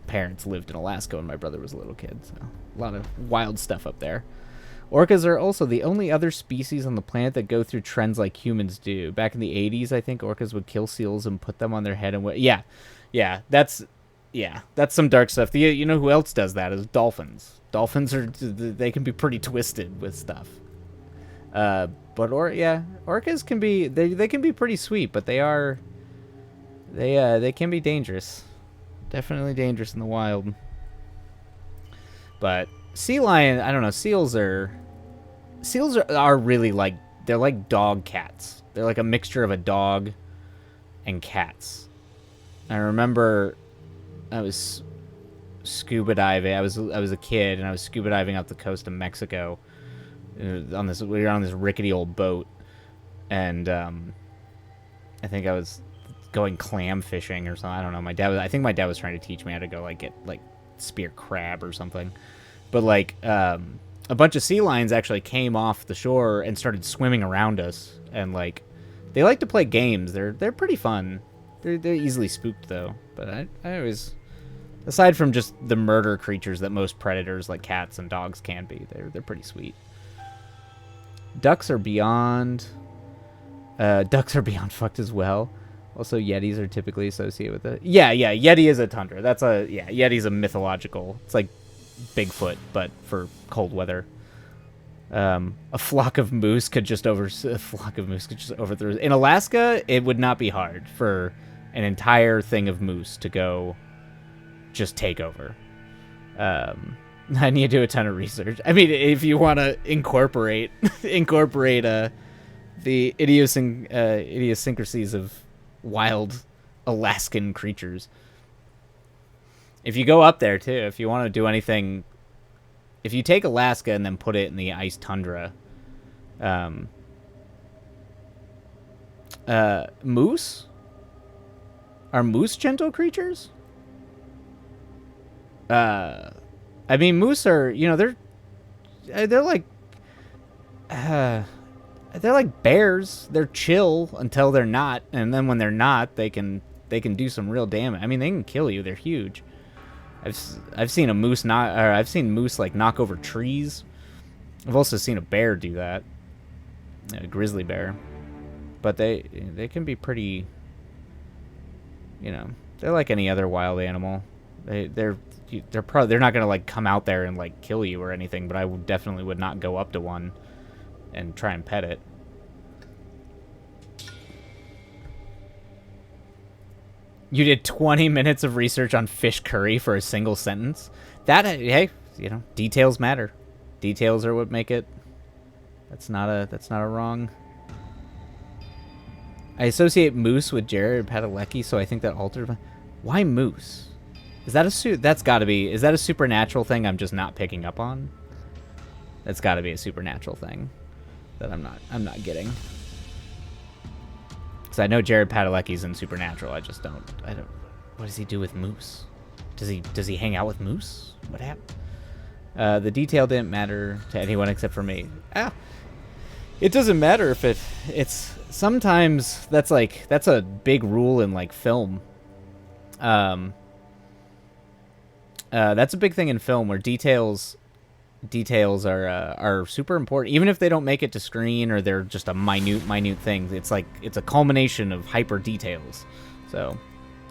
parents lived in Alaska when my brother was a little kid, so a lot of wild stuff up there. Orcas are also the only other species on the planet that go through trends like humans do. Back in the 80s, I think orcas would kill seals and put them on their head and that's some dark stuff. You know who else does that is dolphins. Dolphins they can be pretty twisted with stuff. But orcas can be they can be pretty sweet, but they can be dangerous. Definitely dangerous in the wild. But sea lion, I don't know, seals are really like, they're like dog cats. They're like a mixture of a dog and cats. I remember I was scuba diving. I was a kid and I was scuba diving off the coast of Mexico. We were on this rickety old boat, and I think I was going clam fishing or something. I don't know. I think my dad was trying to teach me how to go get spear crab or something. But a bunch of sea lions actually came off the shore and started swimming around us, and they like to play games. They're pretty fun. They're easily spooked though. But I always, aside from just the murder creatures that most predators like cats and dogs can be, they're pretty sweet. Ducks are beyond fucked as well. Also, yetis are typically associated with it. Yeah, yeti is a tundra. Yeti's a mythological. It's like Bigfoot, but for cold weather. A flock of moose could just overthrow. In Alaska, it would not be hard for an entire thing of moose to go just take over. I need to do a ton of research. I mean, if you want to incorporate the idiosyncrasies of wild Alaskan creatures. If you go up there too, if you want to do anything, if you take Alaska and then put it in the ice tundra, moose? Are moose gentle creatures? I mean, moose are, they're like bears. They're chill until they're not, and then when they're not, they can do some real damage. I mean, they can kill you. They're huge. I've seen moose knock over trees. I've also seen a bear do that, a grizzly bear. But they can be pretty, they're like any other wild animal. They're not gonna come out there and kill you or anything. But I definitely would not go up to one and try and pet it. You did 20 minutes of research on fish curry for a single sentence? Details matter. Details are what make it. That's not a wrong. I associate moose with Jared Padalecki, so I think that altered. Why moose? Is that that's got to be. Is that a supernatural thing I'm just not picking up on? That's got to be a supernatural thing that I'm not getting. Because I know Jared Padalecki's in Supernatural. I don't. What does he do with moose? Does he hang out with moose? What happened? The detail didn't matter to anyone except for me. It doesn't matter if it's sometimes that's a big rule in film. That's a big thing in film where details are super important, even if they don't make it to screen or they're just a minute thing. It's a culmination of hyper details. So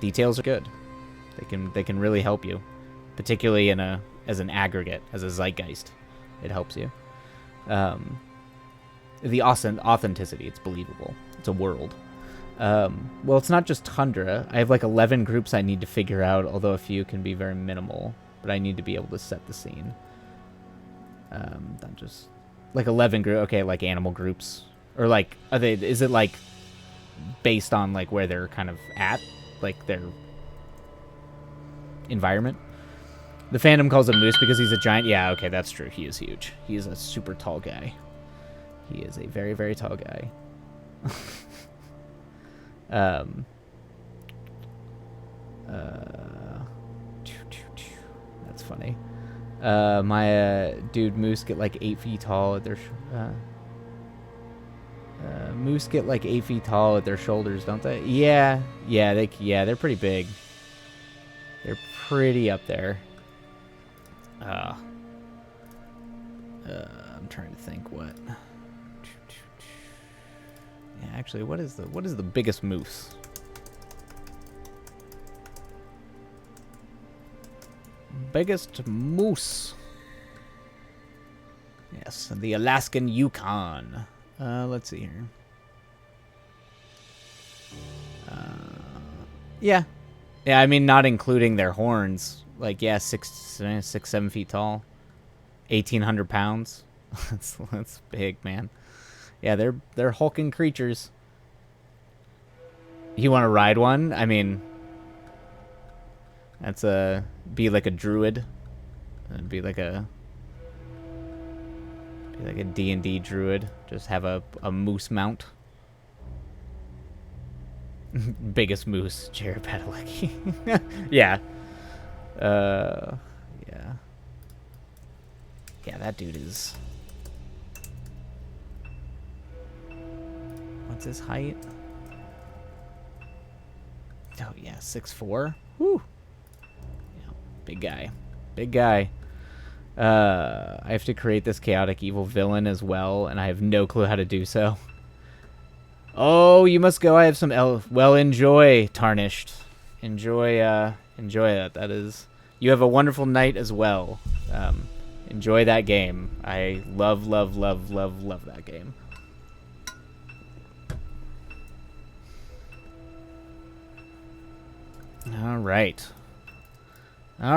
details are good. They can really help you, particularly as an aggregate, as a zeitgeist. It helps you. The authenticity, it's believable. It's a world. Well, it's not just tundra. I have 11 groups I need to figure out, although a few can be very minimal. but I need to be able to set the scene. Not just like 11 group. Okay, like animal groups, or like are they? Is it like based on like where they're kind of at, like their environment? The fandom calls him Moose because he's a giant. Yeah, okay, that's true. He is huge. He is a super tall guy. He is a very, very tall guy. That's funny. My dude, moose get like 8 feet tall at their moose get like 8 feet tall at their shoulders, don't they? Yeah, they're pretty big. They're pretty up there. I'm trying to think what. Yeah, actually, what is the biggest moose? Biggest moose. Yes, the Alaskan Yukon. Let's see here. Yeah. Yeah, I mean, not including their horns. Like, yeah, 7 feet tall. 1,800 pounds. That's big, man. Yeah, they're hulking creatures. You want to ride one? I mean, that's be like a druid. It'd be like a D&D druid. Just have a moose mount. Biggest moose, Jared Padalecki. Yeah. Yeah. Yeah, that dude is... What's his height? Oh, yeah, 6'4". Woo! Yeah, big guy. Big guy. I have to create this chaotic evil villain as well, and I have no clue how to do so. Oh, you must go. I have some well, enjoy, Tarnished. Enjoy that. That is... You have a wonderful night as well. Enjoy that game. I love that game. All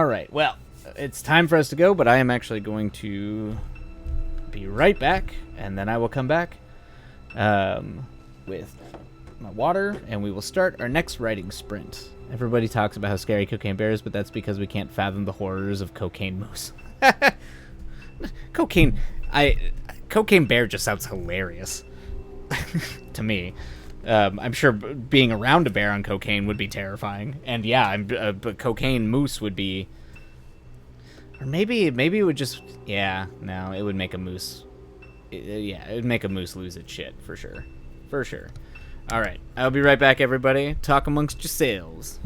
right. Well, it's time for us to go, but I am actually going to be right back, and then I will come back with my water, and we will start our next writing sprint. Everybody talks about how scary Cocaine Bear is, but that's because we can't fathom the horrors of Cocaine Moose. Cocaine Bear just sounds hilarious to me. I'm sure being around a bear on cocaine would be terrifying, and yeah, but Cocaine Moose would be, or maybe it would just, yeah, no, it would make a moose, yeah, it would make a moose lose its shit for sure. All right, I'll be right back, everybody. Talk amongst yourselves.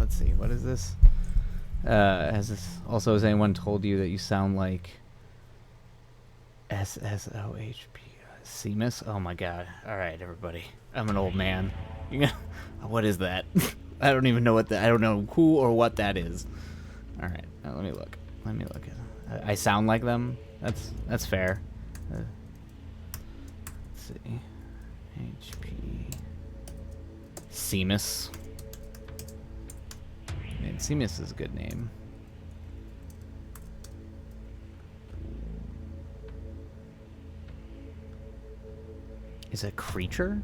let's see. What is this? Has this also, has anyone told you that you sound like SSOHP? Seamus? Oh my god. Alright, everybody. I'm an old man. What is that? I don't even know what that, I don't know who or what that is. Alright, let me look. I sound like them? That's fair. Let's see. HP. Seamus. Man, Seamus is a good name. Is a creature?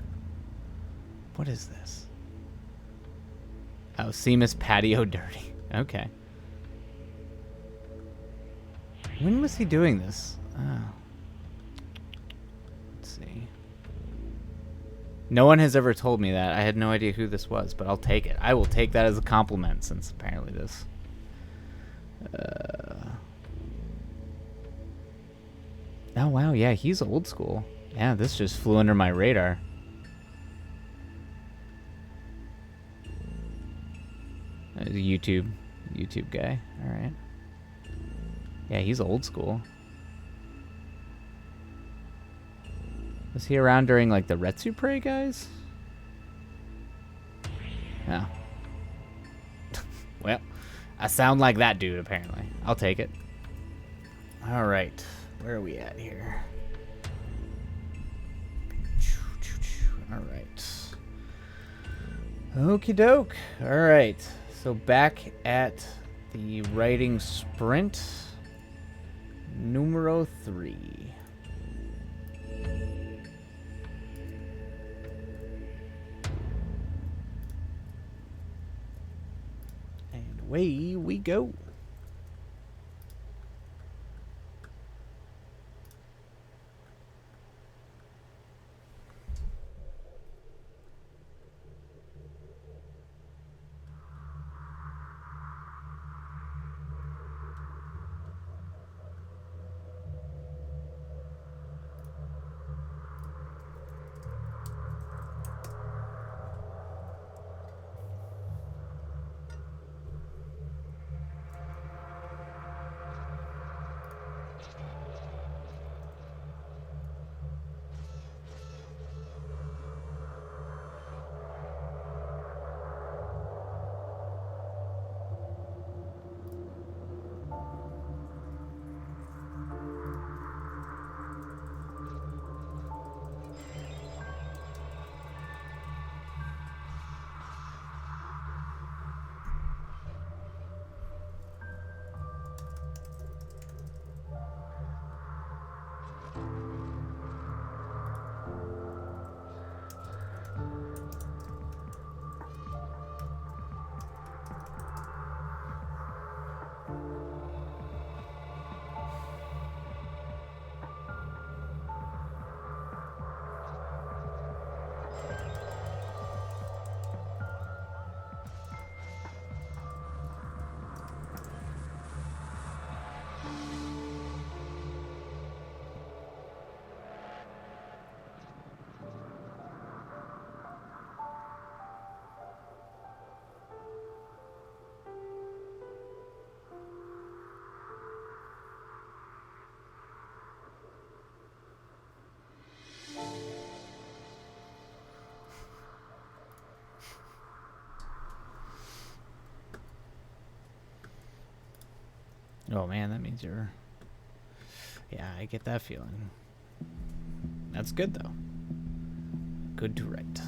What is this? Oh, Seamus Patio Dirty. Okay. When was he doing this? Oh. Let's see. No one has ever told me that. I had no idea who this was, but I'll take it. I will take that as a compliment, since apparently this... Oh, wow. Yeah, he's old school. Yeah, this just flew under my radar. YouTube guy. All right. Yeah, he's old school. Was he around during like the Retsupre guys? Yeah. Well, I sound like that dude apparently. I'll take it. All right. Where are we at here? All right. Okie doke. All right. So back at the writing sprint numero 3. And away we go. Oh man, that means you're... Yeah, I get that feeling. That's good though. Good to write.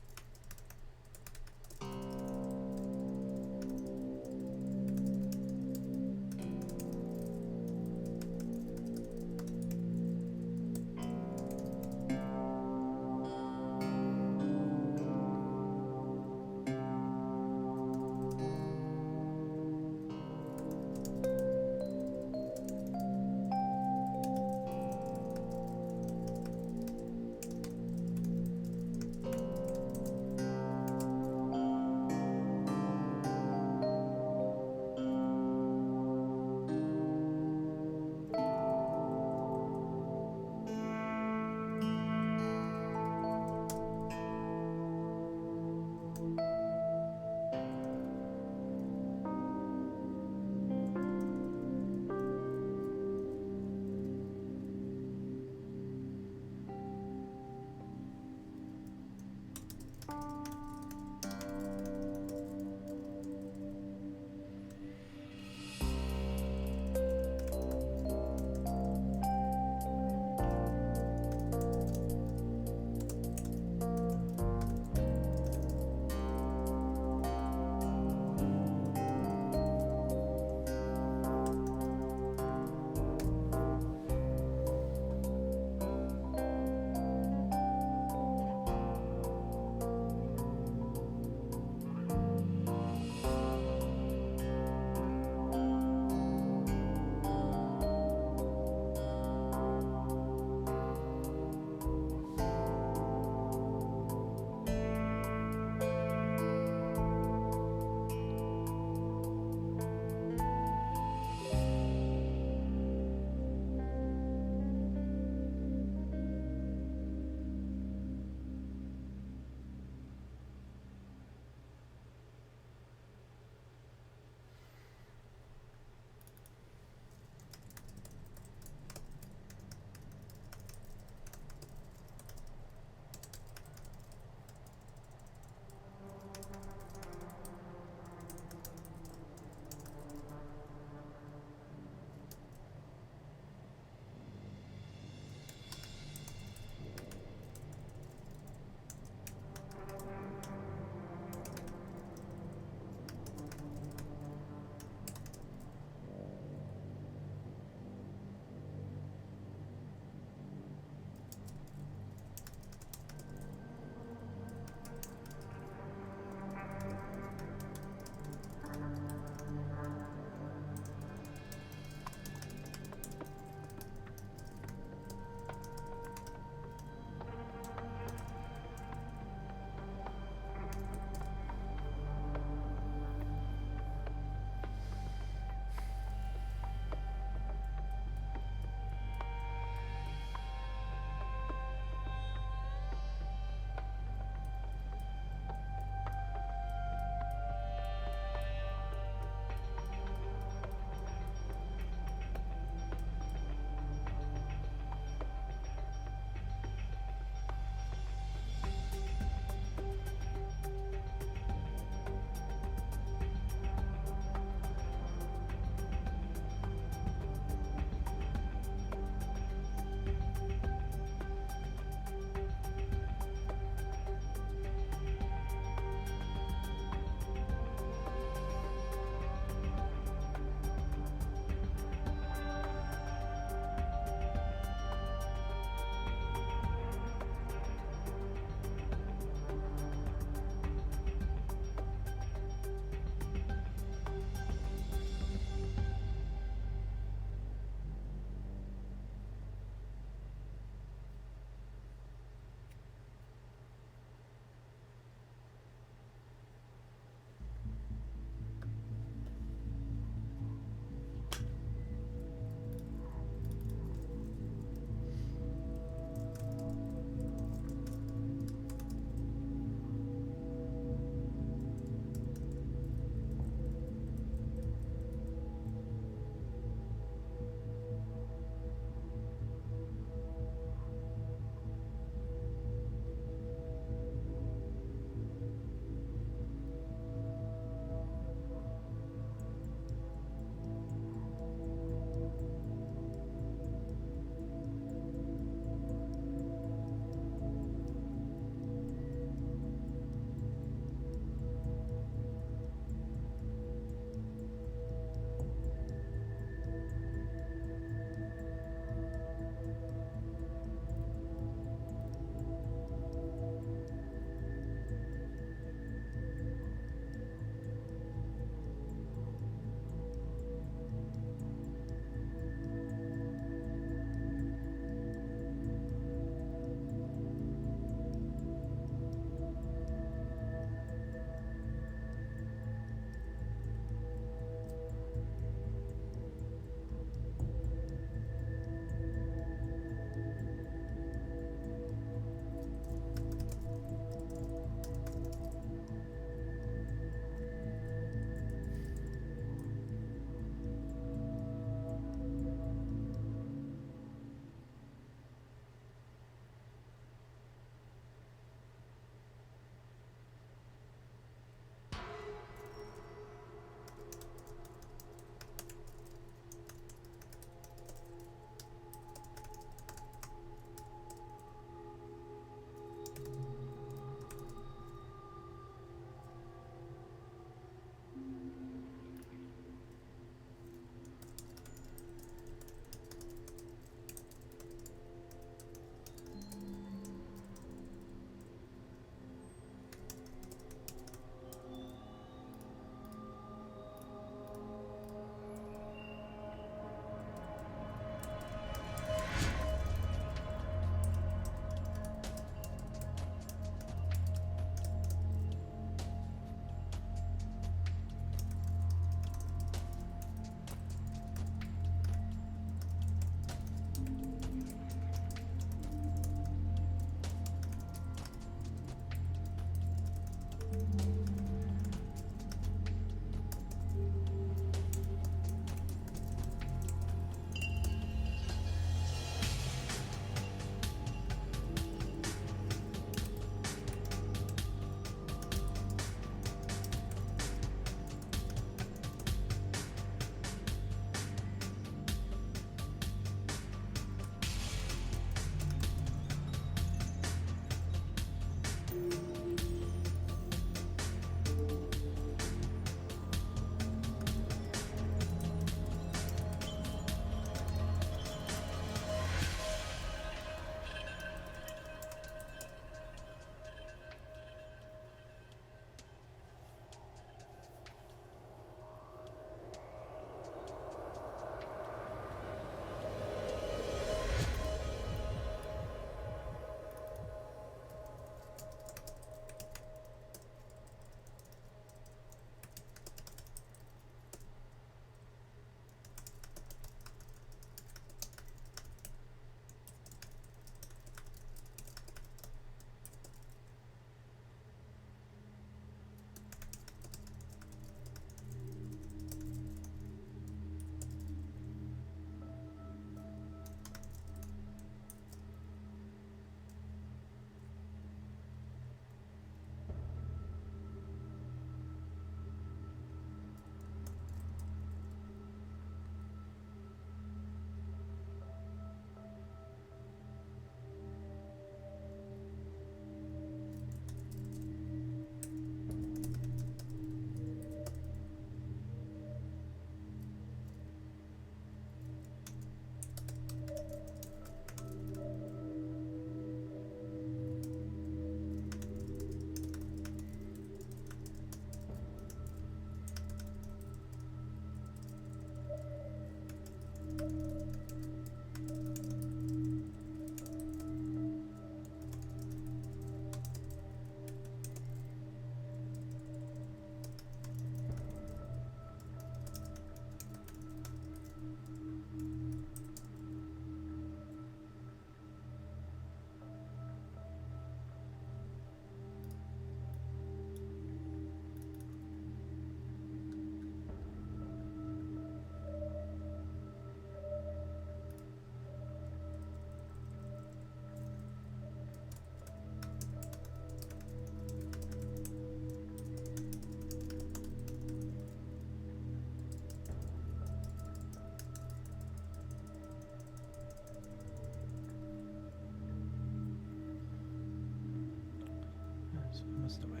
Almost away.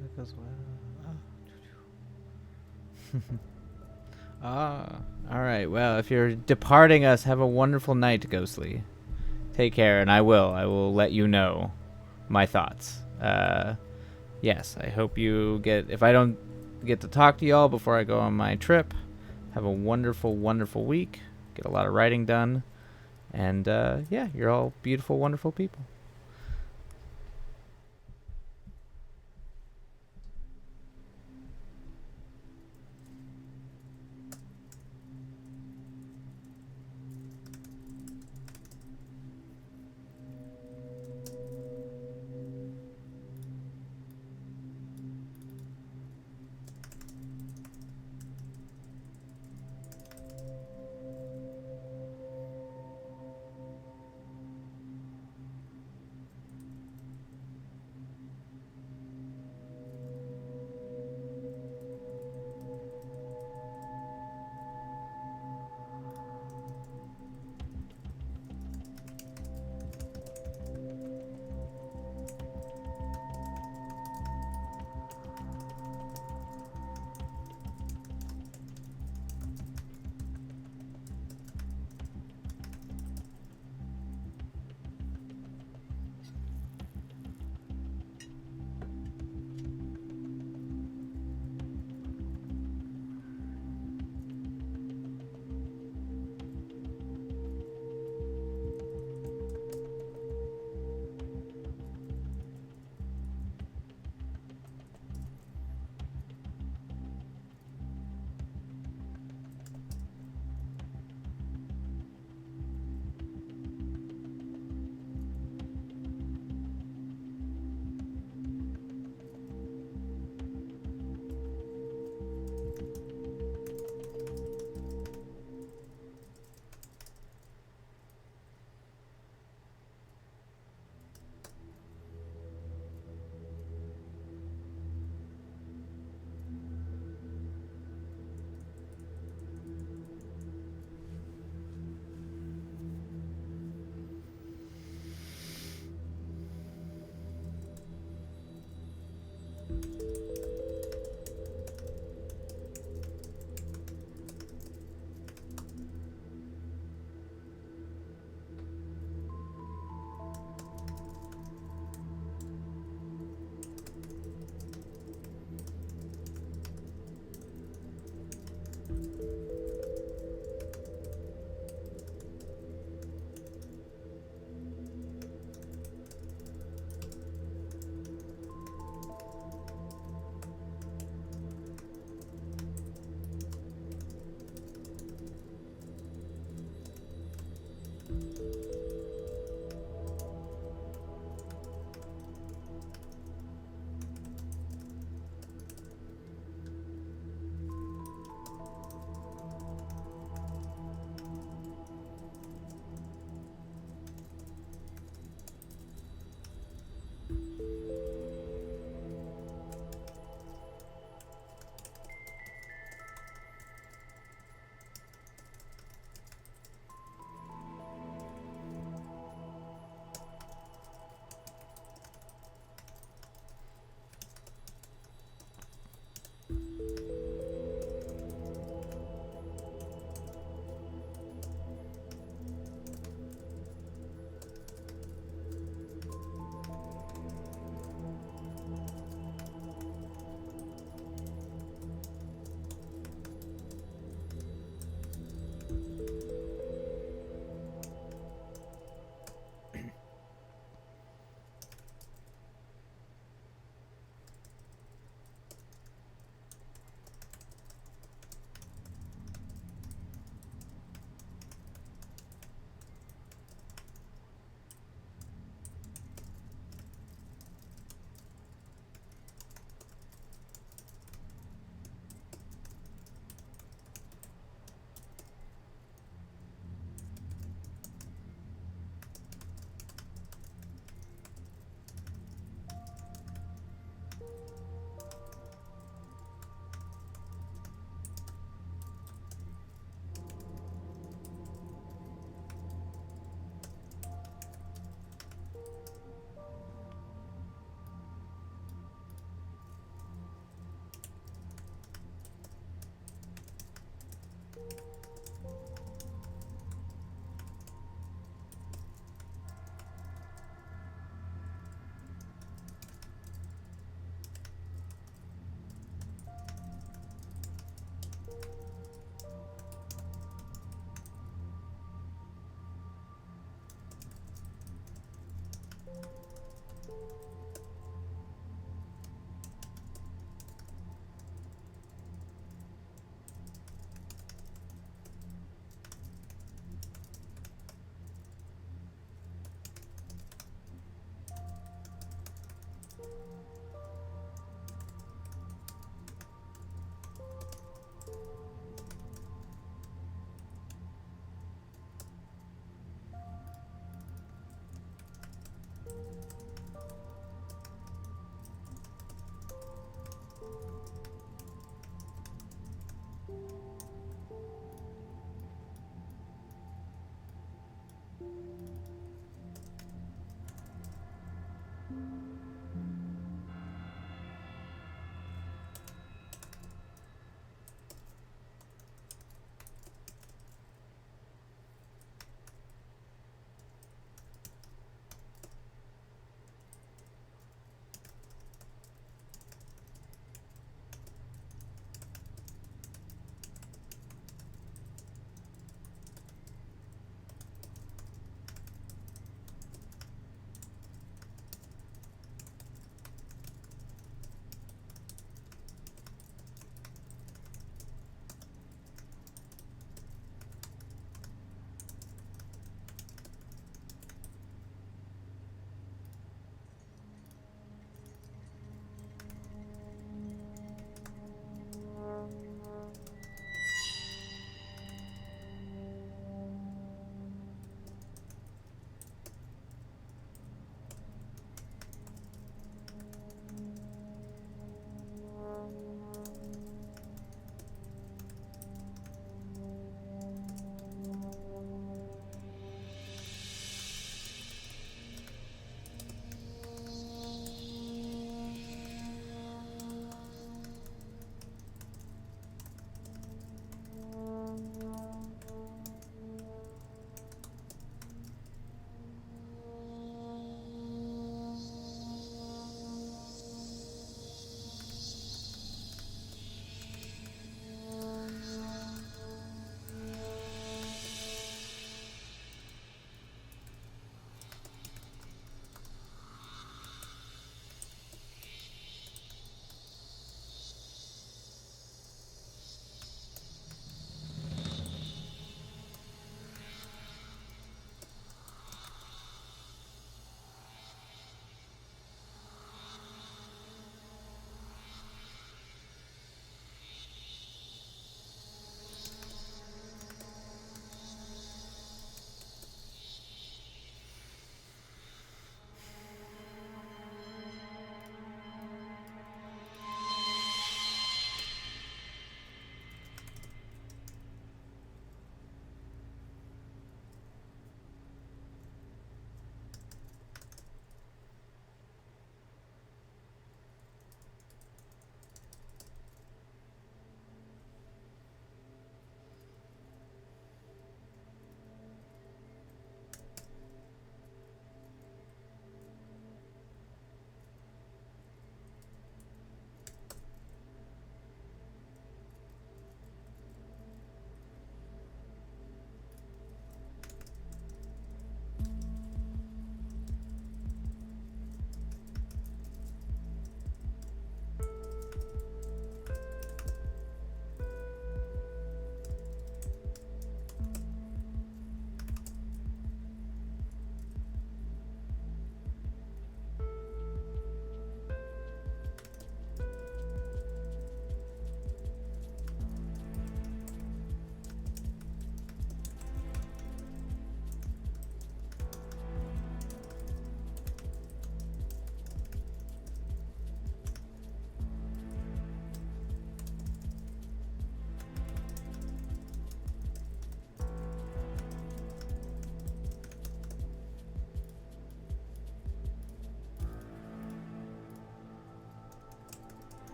That goes well. All right. Well, if you're departing us, have a wonderful night, Ghostly. Take care, and I will let you know my thoughts. Yes, I hope you get, if I don't get to talk to y'all before I go on my trip, have a wonderful, wonderful week. Get a lot of writing done. And, yeah, you're all beautiful, wonderful people.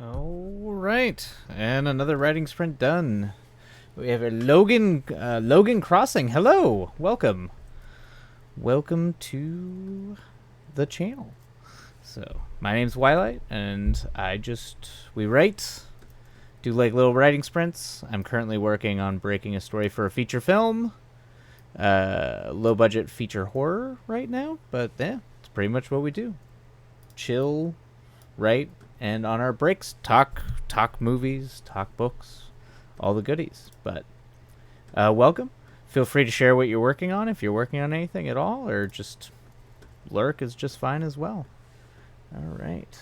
All right, and another writing sprint done. We have a Logan Crossing. Hello, welcome to the channel. So my name's Twilight, and we write, do like little writing sprints. I'm currently working on breaking a story for a feature film, low budget feature horror right now. But yeah, it's pretty much what we do. Chill, write. And on our breaks, talk movies, talk books, all the goodies. But welcome. Feel free to share what you're working on if you're working on anything at all, or just lurk is just fine as well. All right.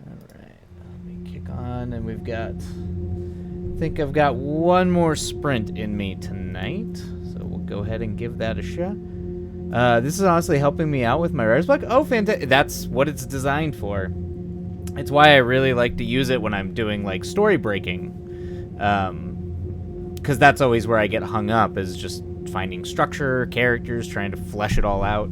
Let me kick on, and we've got. I think I've got one more sprint in me tonight, so we'll go ahead and give that a shot. This is honestly helping me out with my writer's block. Oh, fantastic! That's what it's designed for. It's why I really like to use it when I'm doing like story breaking, because that's always where I get hung up, is just finding structure, characters, trying to flesh it all out.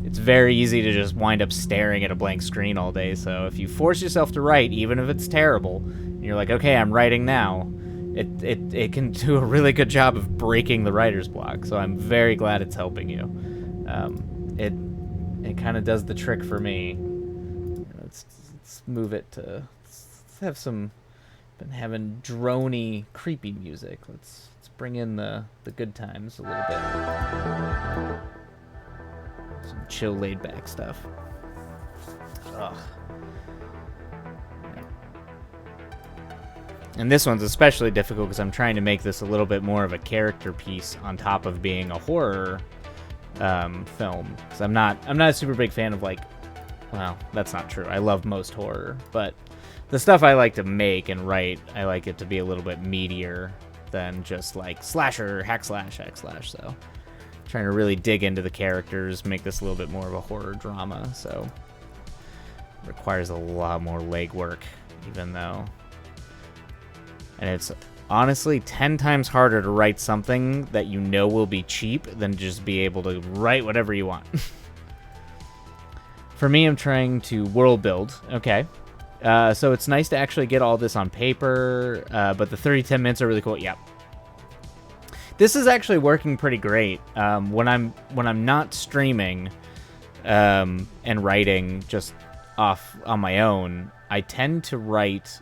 It's very easy to just wind up staring at a blank screen all day. So if you force yourself to write, even if it's terrible, and you're like, okay, I'm writing now, it can do a really good job of breaking the writer's block. So I'm very glad it's helping you. It kind of does the trick for me. Let's move it to. Let's have some. Been having droney, creepy music. Let's bring in the good times a little bit. Some chill, laid back stuff. Ugh. And this one's especially difficult because I'm trying to make this a little bit more of a character piece on top of being a horror film. Because I'm not a super big fan of like. Well, that's not true. I love most horror, but the stuff I like to make and write, I like it to be a little bit meatier than just like slasher, hack slash. So trying to really dig into the characters, make this a little bit more of a horror drama. So it requires a lot more legwork, even though. And it's honestly 10 times harder to write something that you know will be cheap than just be able to write whatever you want. For me, I'm trying to world build. Okay. So it's nice to actually get all this on paper, but the 30-10 minutes are really cool. Yep. This is actually working pretty great. When I'm not streaming and writing just off on my own, I tend to write,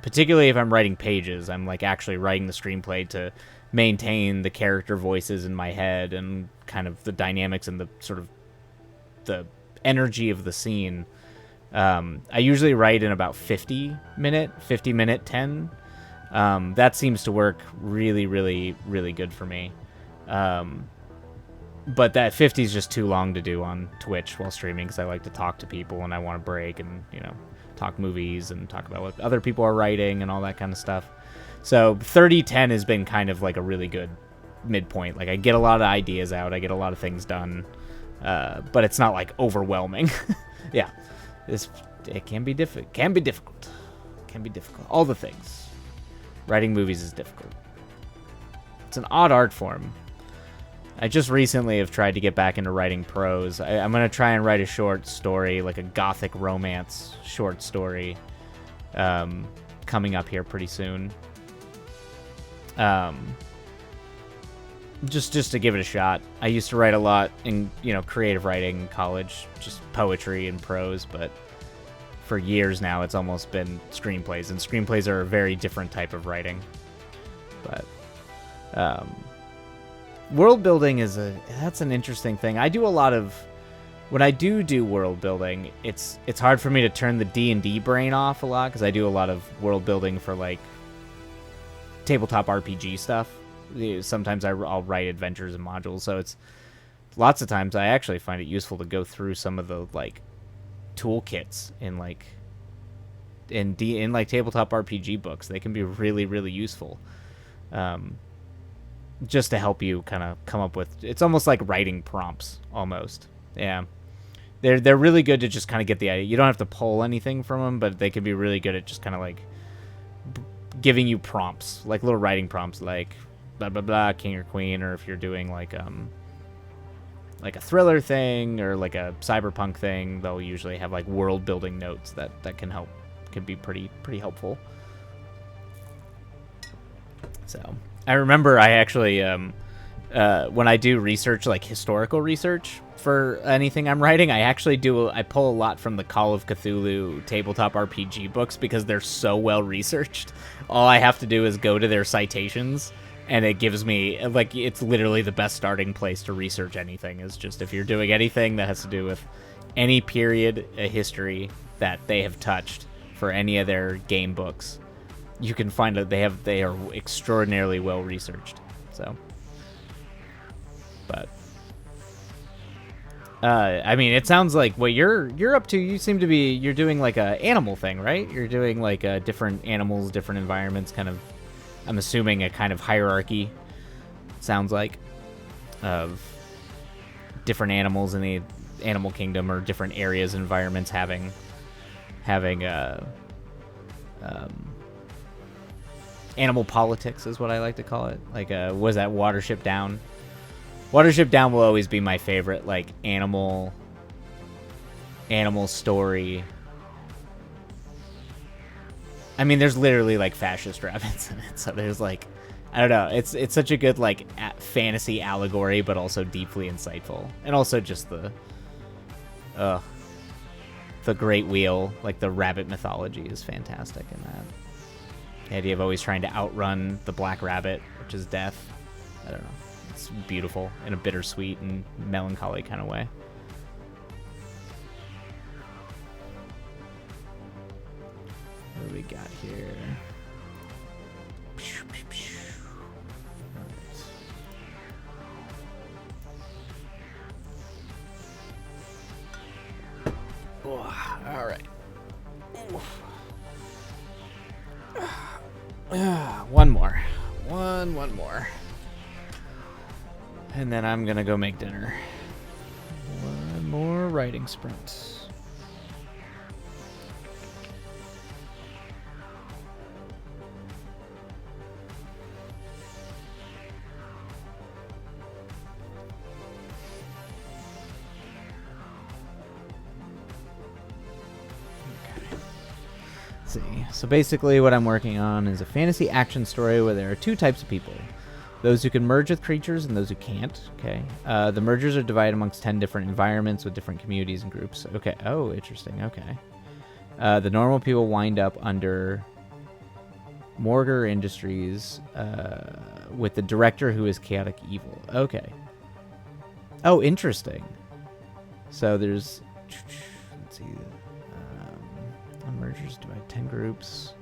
particularly if I'm writing pages, I'm like actually writing the screenplay to maintain the character voices in my head and kind of the dynamics and the sort of the energy of the scene. I usually write in about 50 minute 10. That seems to work really, really, really good for me. But that 50 is just too long to do on Twitch while streaming, because I like to talk to people and I want to break and, talk movies and talk about what other people are writing and all that kind of stuff. So 30-10 has been kind of like a really good midpoint. Like I get a lot of ideas out, I get a lot of things done. But it's not like overwhelming. Yeah, it can be difficult. Can be difficult. All the things. Writing movies is difficult. It's an odd art form. I just recently have tried to get back into writing prose. I'm gonna try and write a short story, like a gothic romance short story, coming up here pretty soon. Just to give it a shot. I used to write a lot in, creative writing in college, just poetry and prose, but for years now it's almost been screenplays, and screenplays are a very different type of writing. But world building that's an interesting thing. I do a lot of, when I do world building, it's hard for me to turn the D&D brain off a lot, because I do a lot of world building for like tabletop RPG stuff. Sometimes I'll write adventures and modules, so it's lots of times I actually find it useful to go through some of the like toolkits in like tabletop RPG books. They can be really, really useful, just to help you kind of come up with. It's almost like writing prompts, almost. Yeah, they're really good to just kind of get the idea. You don't have to pull anything from them, but they can be really good at just kind of like giving you prompts, like little writing prompts, like blah blah blah, king or queen, or if you're doing like a thriller thing or like a cyberpunk thing, they'll usually have like world building notes that can help could be pretty helpful. So I remember I actually when I do research, like historical research for anything I'm writing, I pull a lot from the Call of Cthulhu tabletop RPG books because they're so well researched. All I have to do is go to their citations, and it gives me, like, it's literally the best starting place to research anything. Is just if you're doing anything that has to do with any period, a history that they have touched for any of their game books, you can find that they are extraordinarily well researched. So, but I mean, it sounds like what you're up to. You're doing like a animal thing, right? You're doing like different animals, different environments, kind of. I'm assuming a kind of hierarchy. Sounds like of different animals in the animal kingdom or different areas, environments having animal politics is what I like to call it. Like, was that Watership Down? Watership Down will always be my favorite, like, animal story. I mean, there's literally, like, fascist rabbits in it, so there's, like, I don't know. It's such a good, like, fantasy allegory, but also deeply insightful. And also just the Great Wheel, like, the rabbit mythology is fantastic in that. The idea of always trying to outrun the black rabbit, which is death. I don't know. It's beautiful in a bittersweet and melancholy kind of way. What do we got here? All right. One more. One more. And then I'm gonna go make dinner. One more writing sprint. See. So basically what I'm working on is a fantasy action story where there are two types of people. Those who can merge with creatures and those who can't. Okay. The mergers are divided amongst 10 different environments with different communities and groups. Okay. Oh, interesting. Okay. The normal people wind up under Morgar Industries with the director who is chaotic evil. Okay. Oh, interesting. So there's... Let's see... mergers divide 10 groups.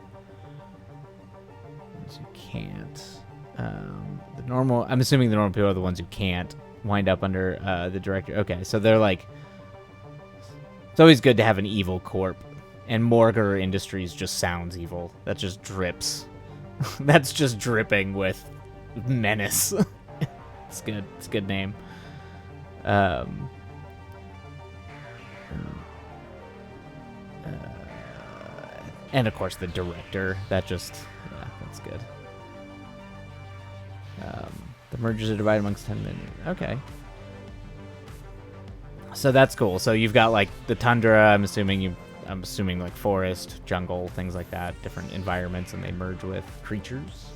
Ones who can't. The normal... I'm assuming the normal people are the ones who can't wind up under the director. Okay, so they're like... It's always good to have an evil corp. And Morgar Industries just sounds evil. That just drips. That's just dripping with menace. It's good. It's a good name. And of course the director. That just... Yeah, that's good. The mergers are divided amongst 10 men. Okay. So that's cool. So you've got like the tundra, I'm assuming like forest, jungle, things like that, different environments, and they merge with creatures.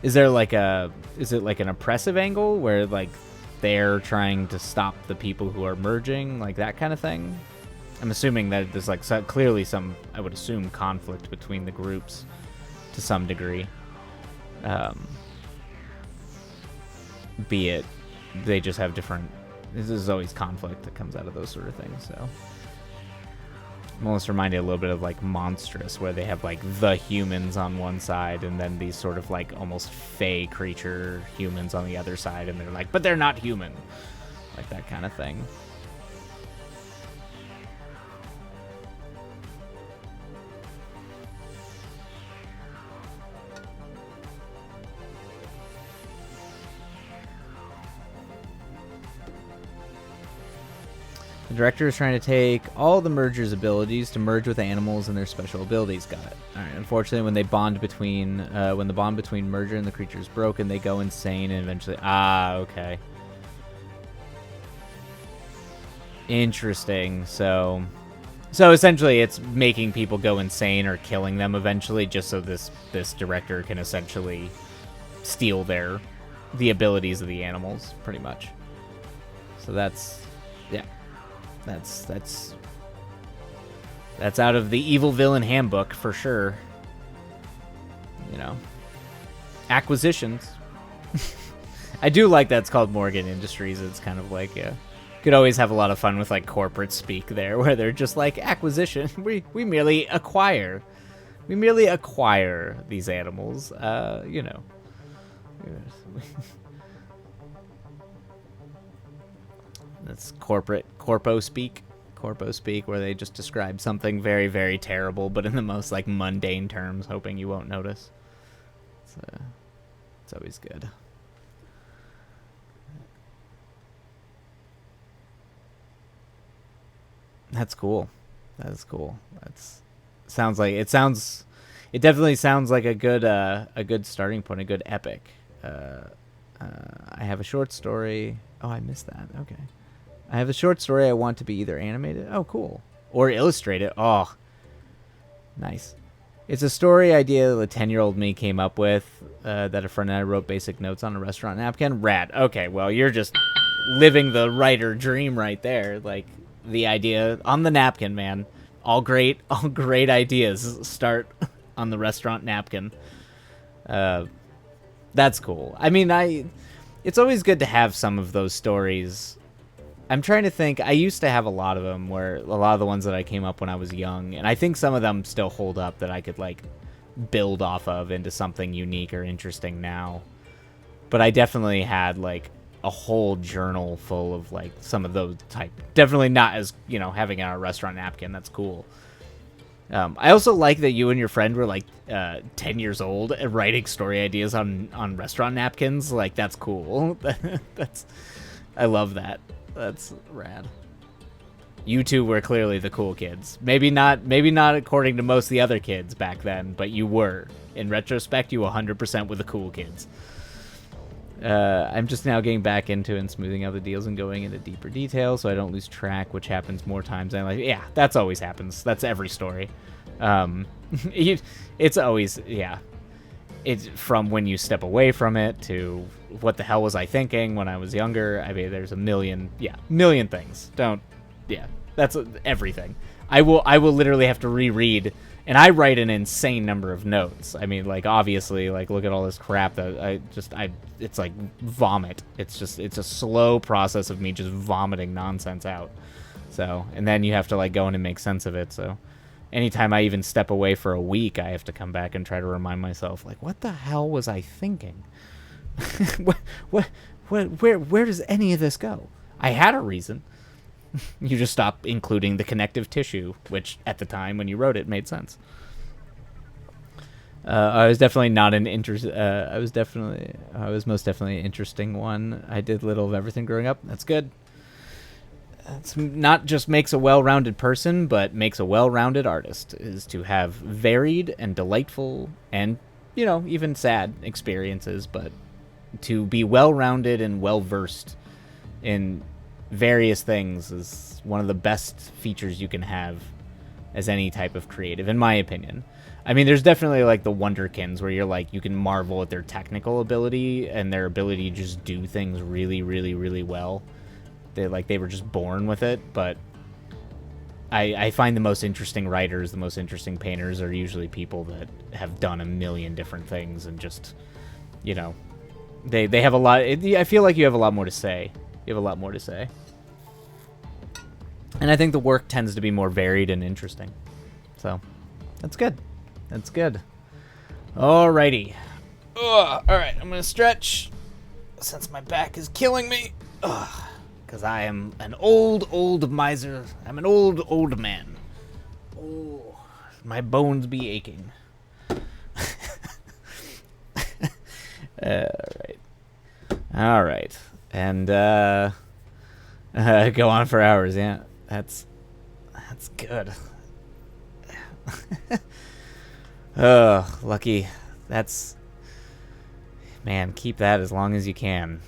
Is it like an oppressive angle where like they're trying to stop the people who are merging, like that kind of thing? I'm assuming that there's like clearly some, I would assume, conflict between the groups to some degree. Be it they just have different... There's always conflict that comes out of those sort of things, so... I'm almost reminded a little bit of like Monstrous, where they have like the humans on one side and then these sort of like almost fey creature humans on the other side, and they're like, but they're not human. Like that kind of thing. The director is trying to take all the mergers' abilities to merge with animals and their special abilities. Got it. All right. Unfortunately, when the bond between merger and the creature is broken, they go insane and eventually... Ah, okay. Interesting. So essentially it's making people go insane or killing them eventually, just so this director can essentially steal the abilities of the animals, pretty much. So that's out of the Evil Villain Handbook for sure. You know, acquisitions. I do like that it's called Morgan Industries. It's kind of like, yeah, could always have a lot of fun with like corporate speak there, where they're just like, acquisition. We merely acquire these animals. You know. That's corpo speak, where they just describe something very, very terrible, but in the most like mundane terms, hoping you won't notice. It's always good. That's cool. That's cool. It definitely sounds like a good starting point, a good epic. I have a short story. Oh, I missed that. Okay. I have a short story I want to be either animated. Oh, cool. Or illustrated. Oh, nice. It's a story idea the 10-year-old me came up with that a friend and I wrote basic notes on a restaurant napkin. Rad. Okay, well, you're just living the writer dream right there. Like, the idea on the napkin, man. All great ideas start on the restaurant napkin. That's cool. I mean, it's always good to have some of those stories. I'm trying to think. I used to have a lot of them, where a lot of the ones that I came up when I was young, and I think some of them still hold up that I could like build off of into something unique or interesting now. But I definitely had like a whole journal full of like some of those type. Definitely not as, you know, having a restaurant napkin. That's cool. I also like that you and your friend were like 10 years old and writing story ideas on restaurant napkins. Like, that's cool. I love that. That's rad. You two were clearly the cool kids. Maybe not according to most of the other kids back then, but you were. In retrospect, you 100% were the cool kids. I'm just now getting back into and smoothing out the deals and going into deeper detail so I don't lose track, which happens more times than like, yeah, that's always happens. That's every story. It's always, yeah. It's from when you step away from it to what the hell was I thinking when I was younger. I mean, there's a million things. That's everything. I will literally have to reread. And I write an insane number of notes. I mean, like, obviously, like, look at all this crap that it's like vomit. It's a slow process of me just vomiting nonsense out. So, and then you have to, like, go in and make sense of it. So, anytime I even step away for a week, I have to come back and try to remind myself, like, what the hell was I thinking? Where does any of this go? I had a reason. You just stop including the connective tissue, which at the time when you wrote it made sense. I was definitely not an I was most definitely an interesting one. I did little of everything growing up. That's good. It's not just makes a well-rounded person, but makes a well-rounded artist, is to have varied and delightful and, you know, even sad experiences, but to be well-rounded and well-versed in various things is one of the best features you can have as any type of creative, in my opinion. I mean, there's definitely like the wonderkins where you're like, you can marvel at their technical ability and their ability to just do things really, really, really well. They were just born with it. But I find the most interesting writers, the most interesting painters are usually people that have done a million different things and just, you know, they have a lot. I feel like you have a lot more to say. You have a lot more to say. And I think the work tends to be more varied and interesting. So, that's good. That's good. Alrighty. Alright, I'm going to stretch since my back is killing me. Because I am an old miser. I'm an old man. Oh, my bones be aching. Alright. And, go on for hours, yeah. That's good. Oh, lucky. Man, keep that as long as you can.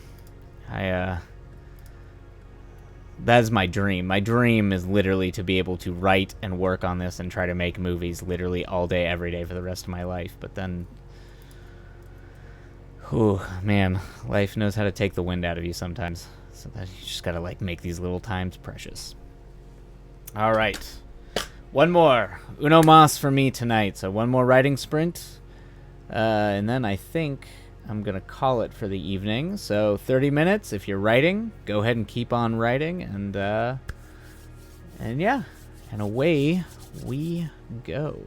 That's my dream. My dream is literally to be able to write and work on this and try to make movies literally all day, every day for the rest of my life. But then, oh man, life knows how to take the wind out of you sometimes. Sometimes you just gotta like make these little times precious. All right, one more uno mas for me tonight. So one more writing sprint, and then I think I'm going to call it for the evening. So 30 minutes. If you're writing, go ahead and keep on writing. And yeah, and away we go.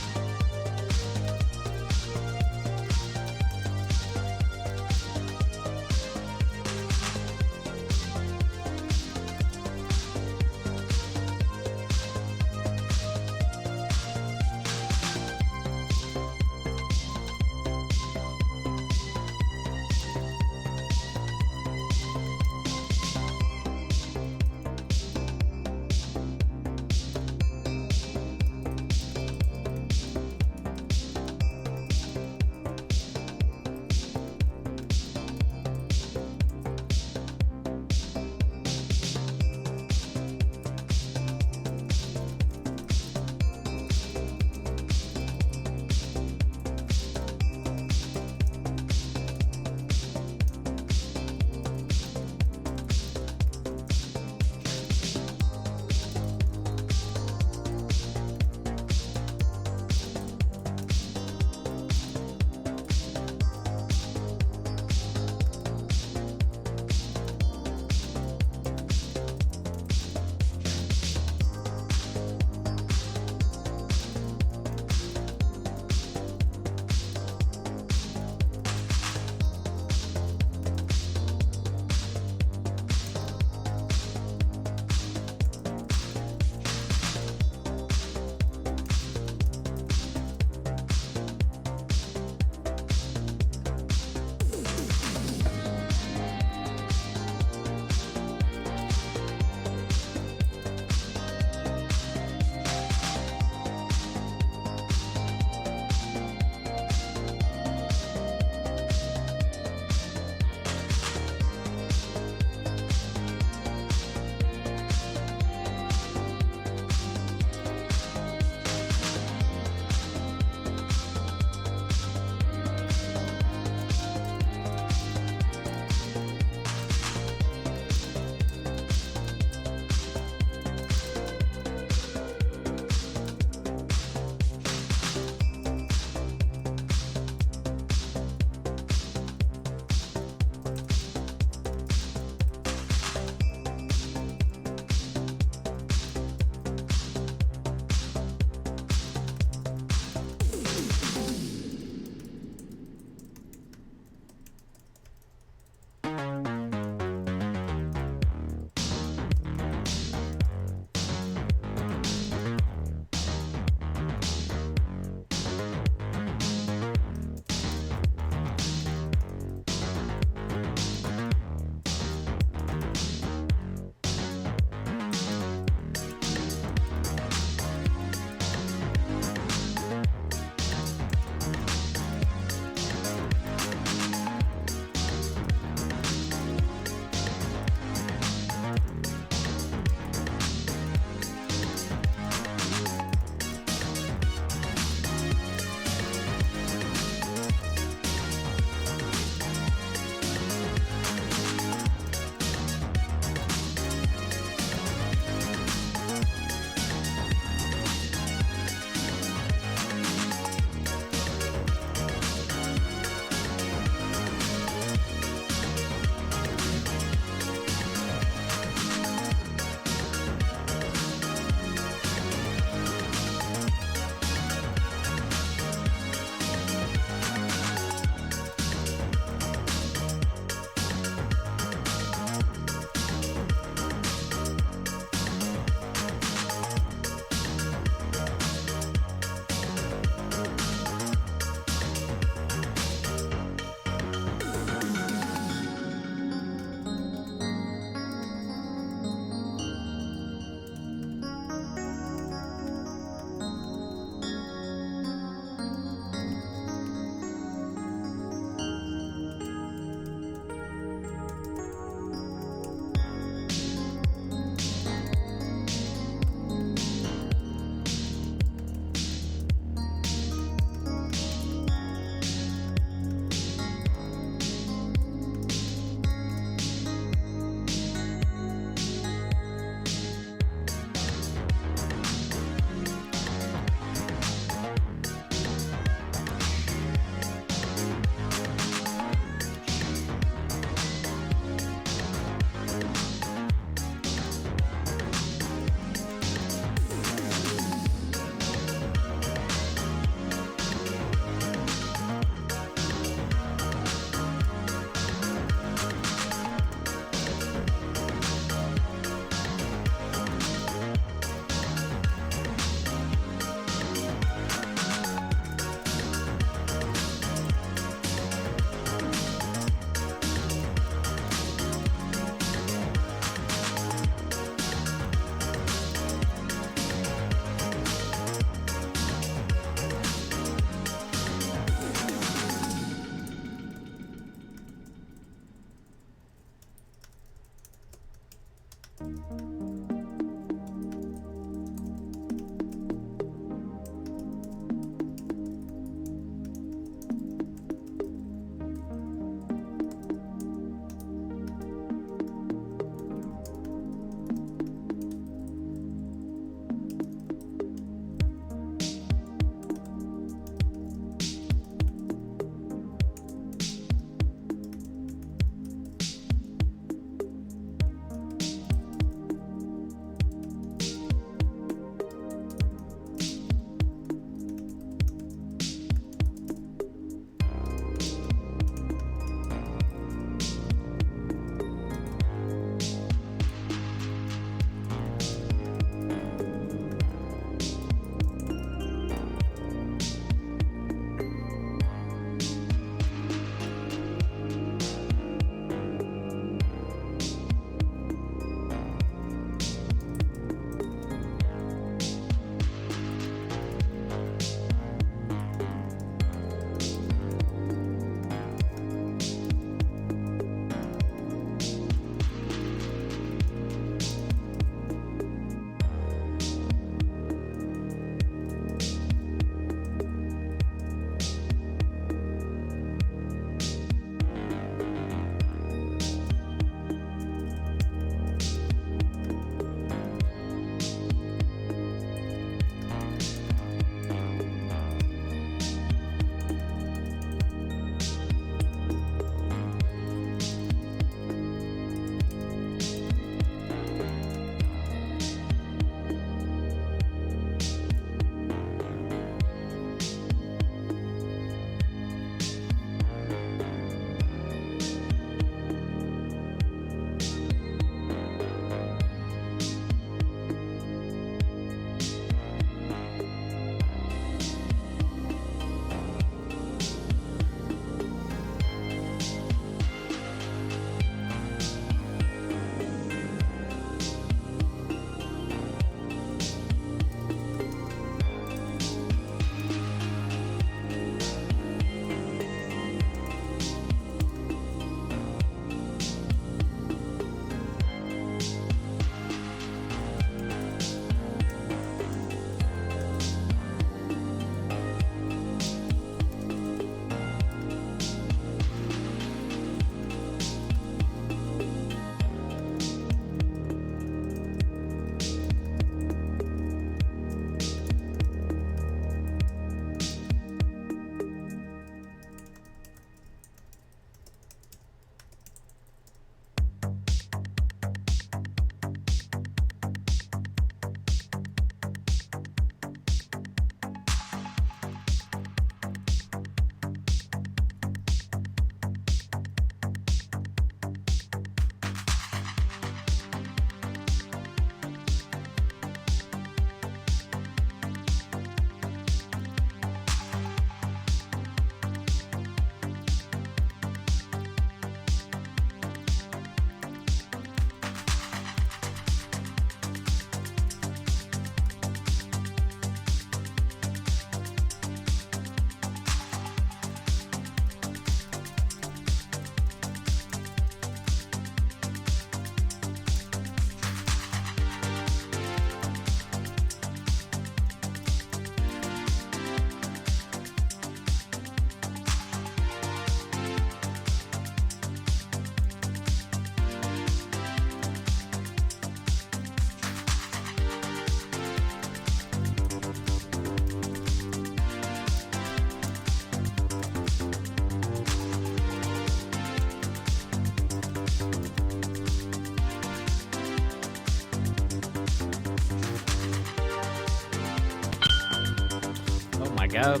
god.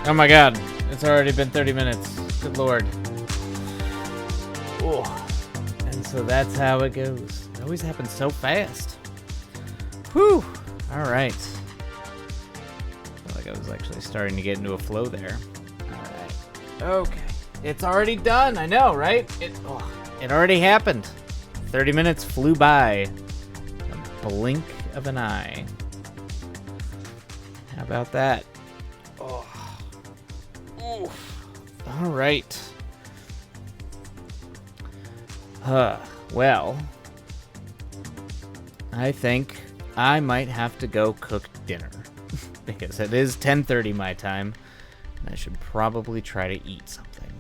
Oh my god. It's already been 30 minutes. Good lord. Oh. And so that's how it goes. It always happens so fast. Whew. Alright. I feel like I was actually starting to get into a flow there. Alright. Okay. It's already done. I know, right? It already happened. 30 minutes flew by. A blink of an eye. How about that? Oh. Oof. All right. Well. I think I might have to go cook dinner because it is 10:30 my time, and I should probably try to eat something.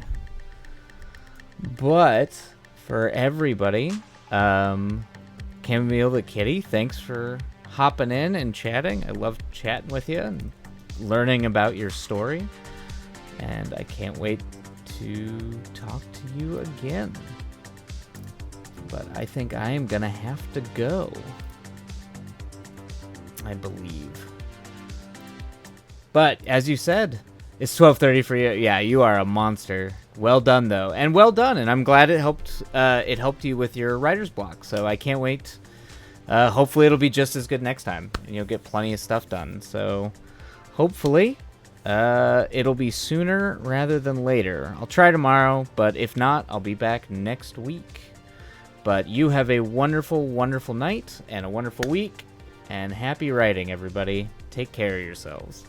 But for everybody, Camille the Kitty, thanks for hopping in and chatting. I love chatting with you and learning about your story, and I can't wait to talk to you again. But I think I am gonna have to go, I believe. But as you said, it's 12:30 for you. Yeah, you are a monster. Well done though, and well done. And I'm glad it helped. It helped you with your writer's block. So I can't wait. Hopefully it'll be just as good next time, and you'll get plenty of stuff done. So hopefully it'll be sooner rather than later. I'll try tomorrow, but if not, I'll be back next week. But you have a wonderful, wonderful night and a wonderful week, and happy writing, everybody. Take care of yourselves.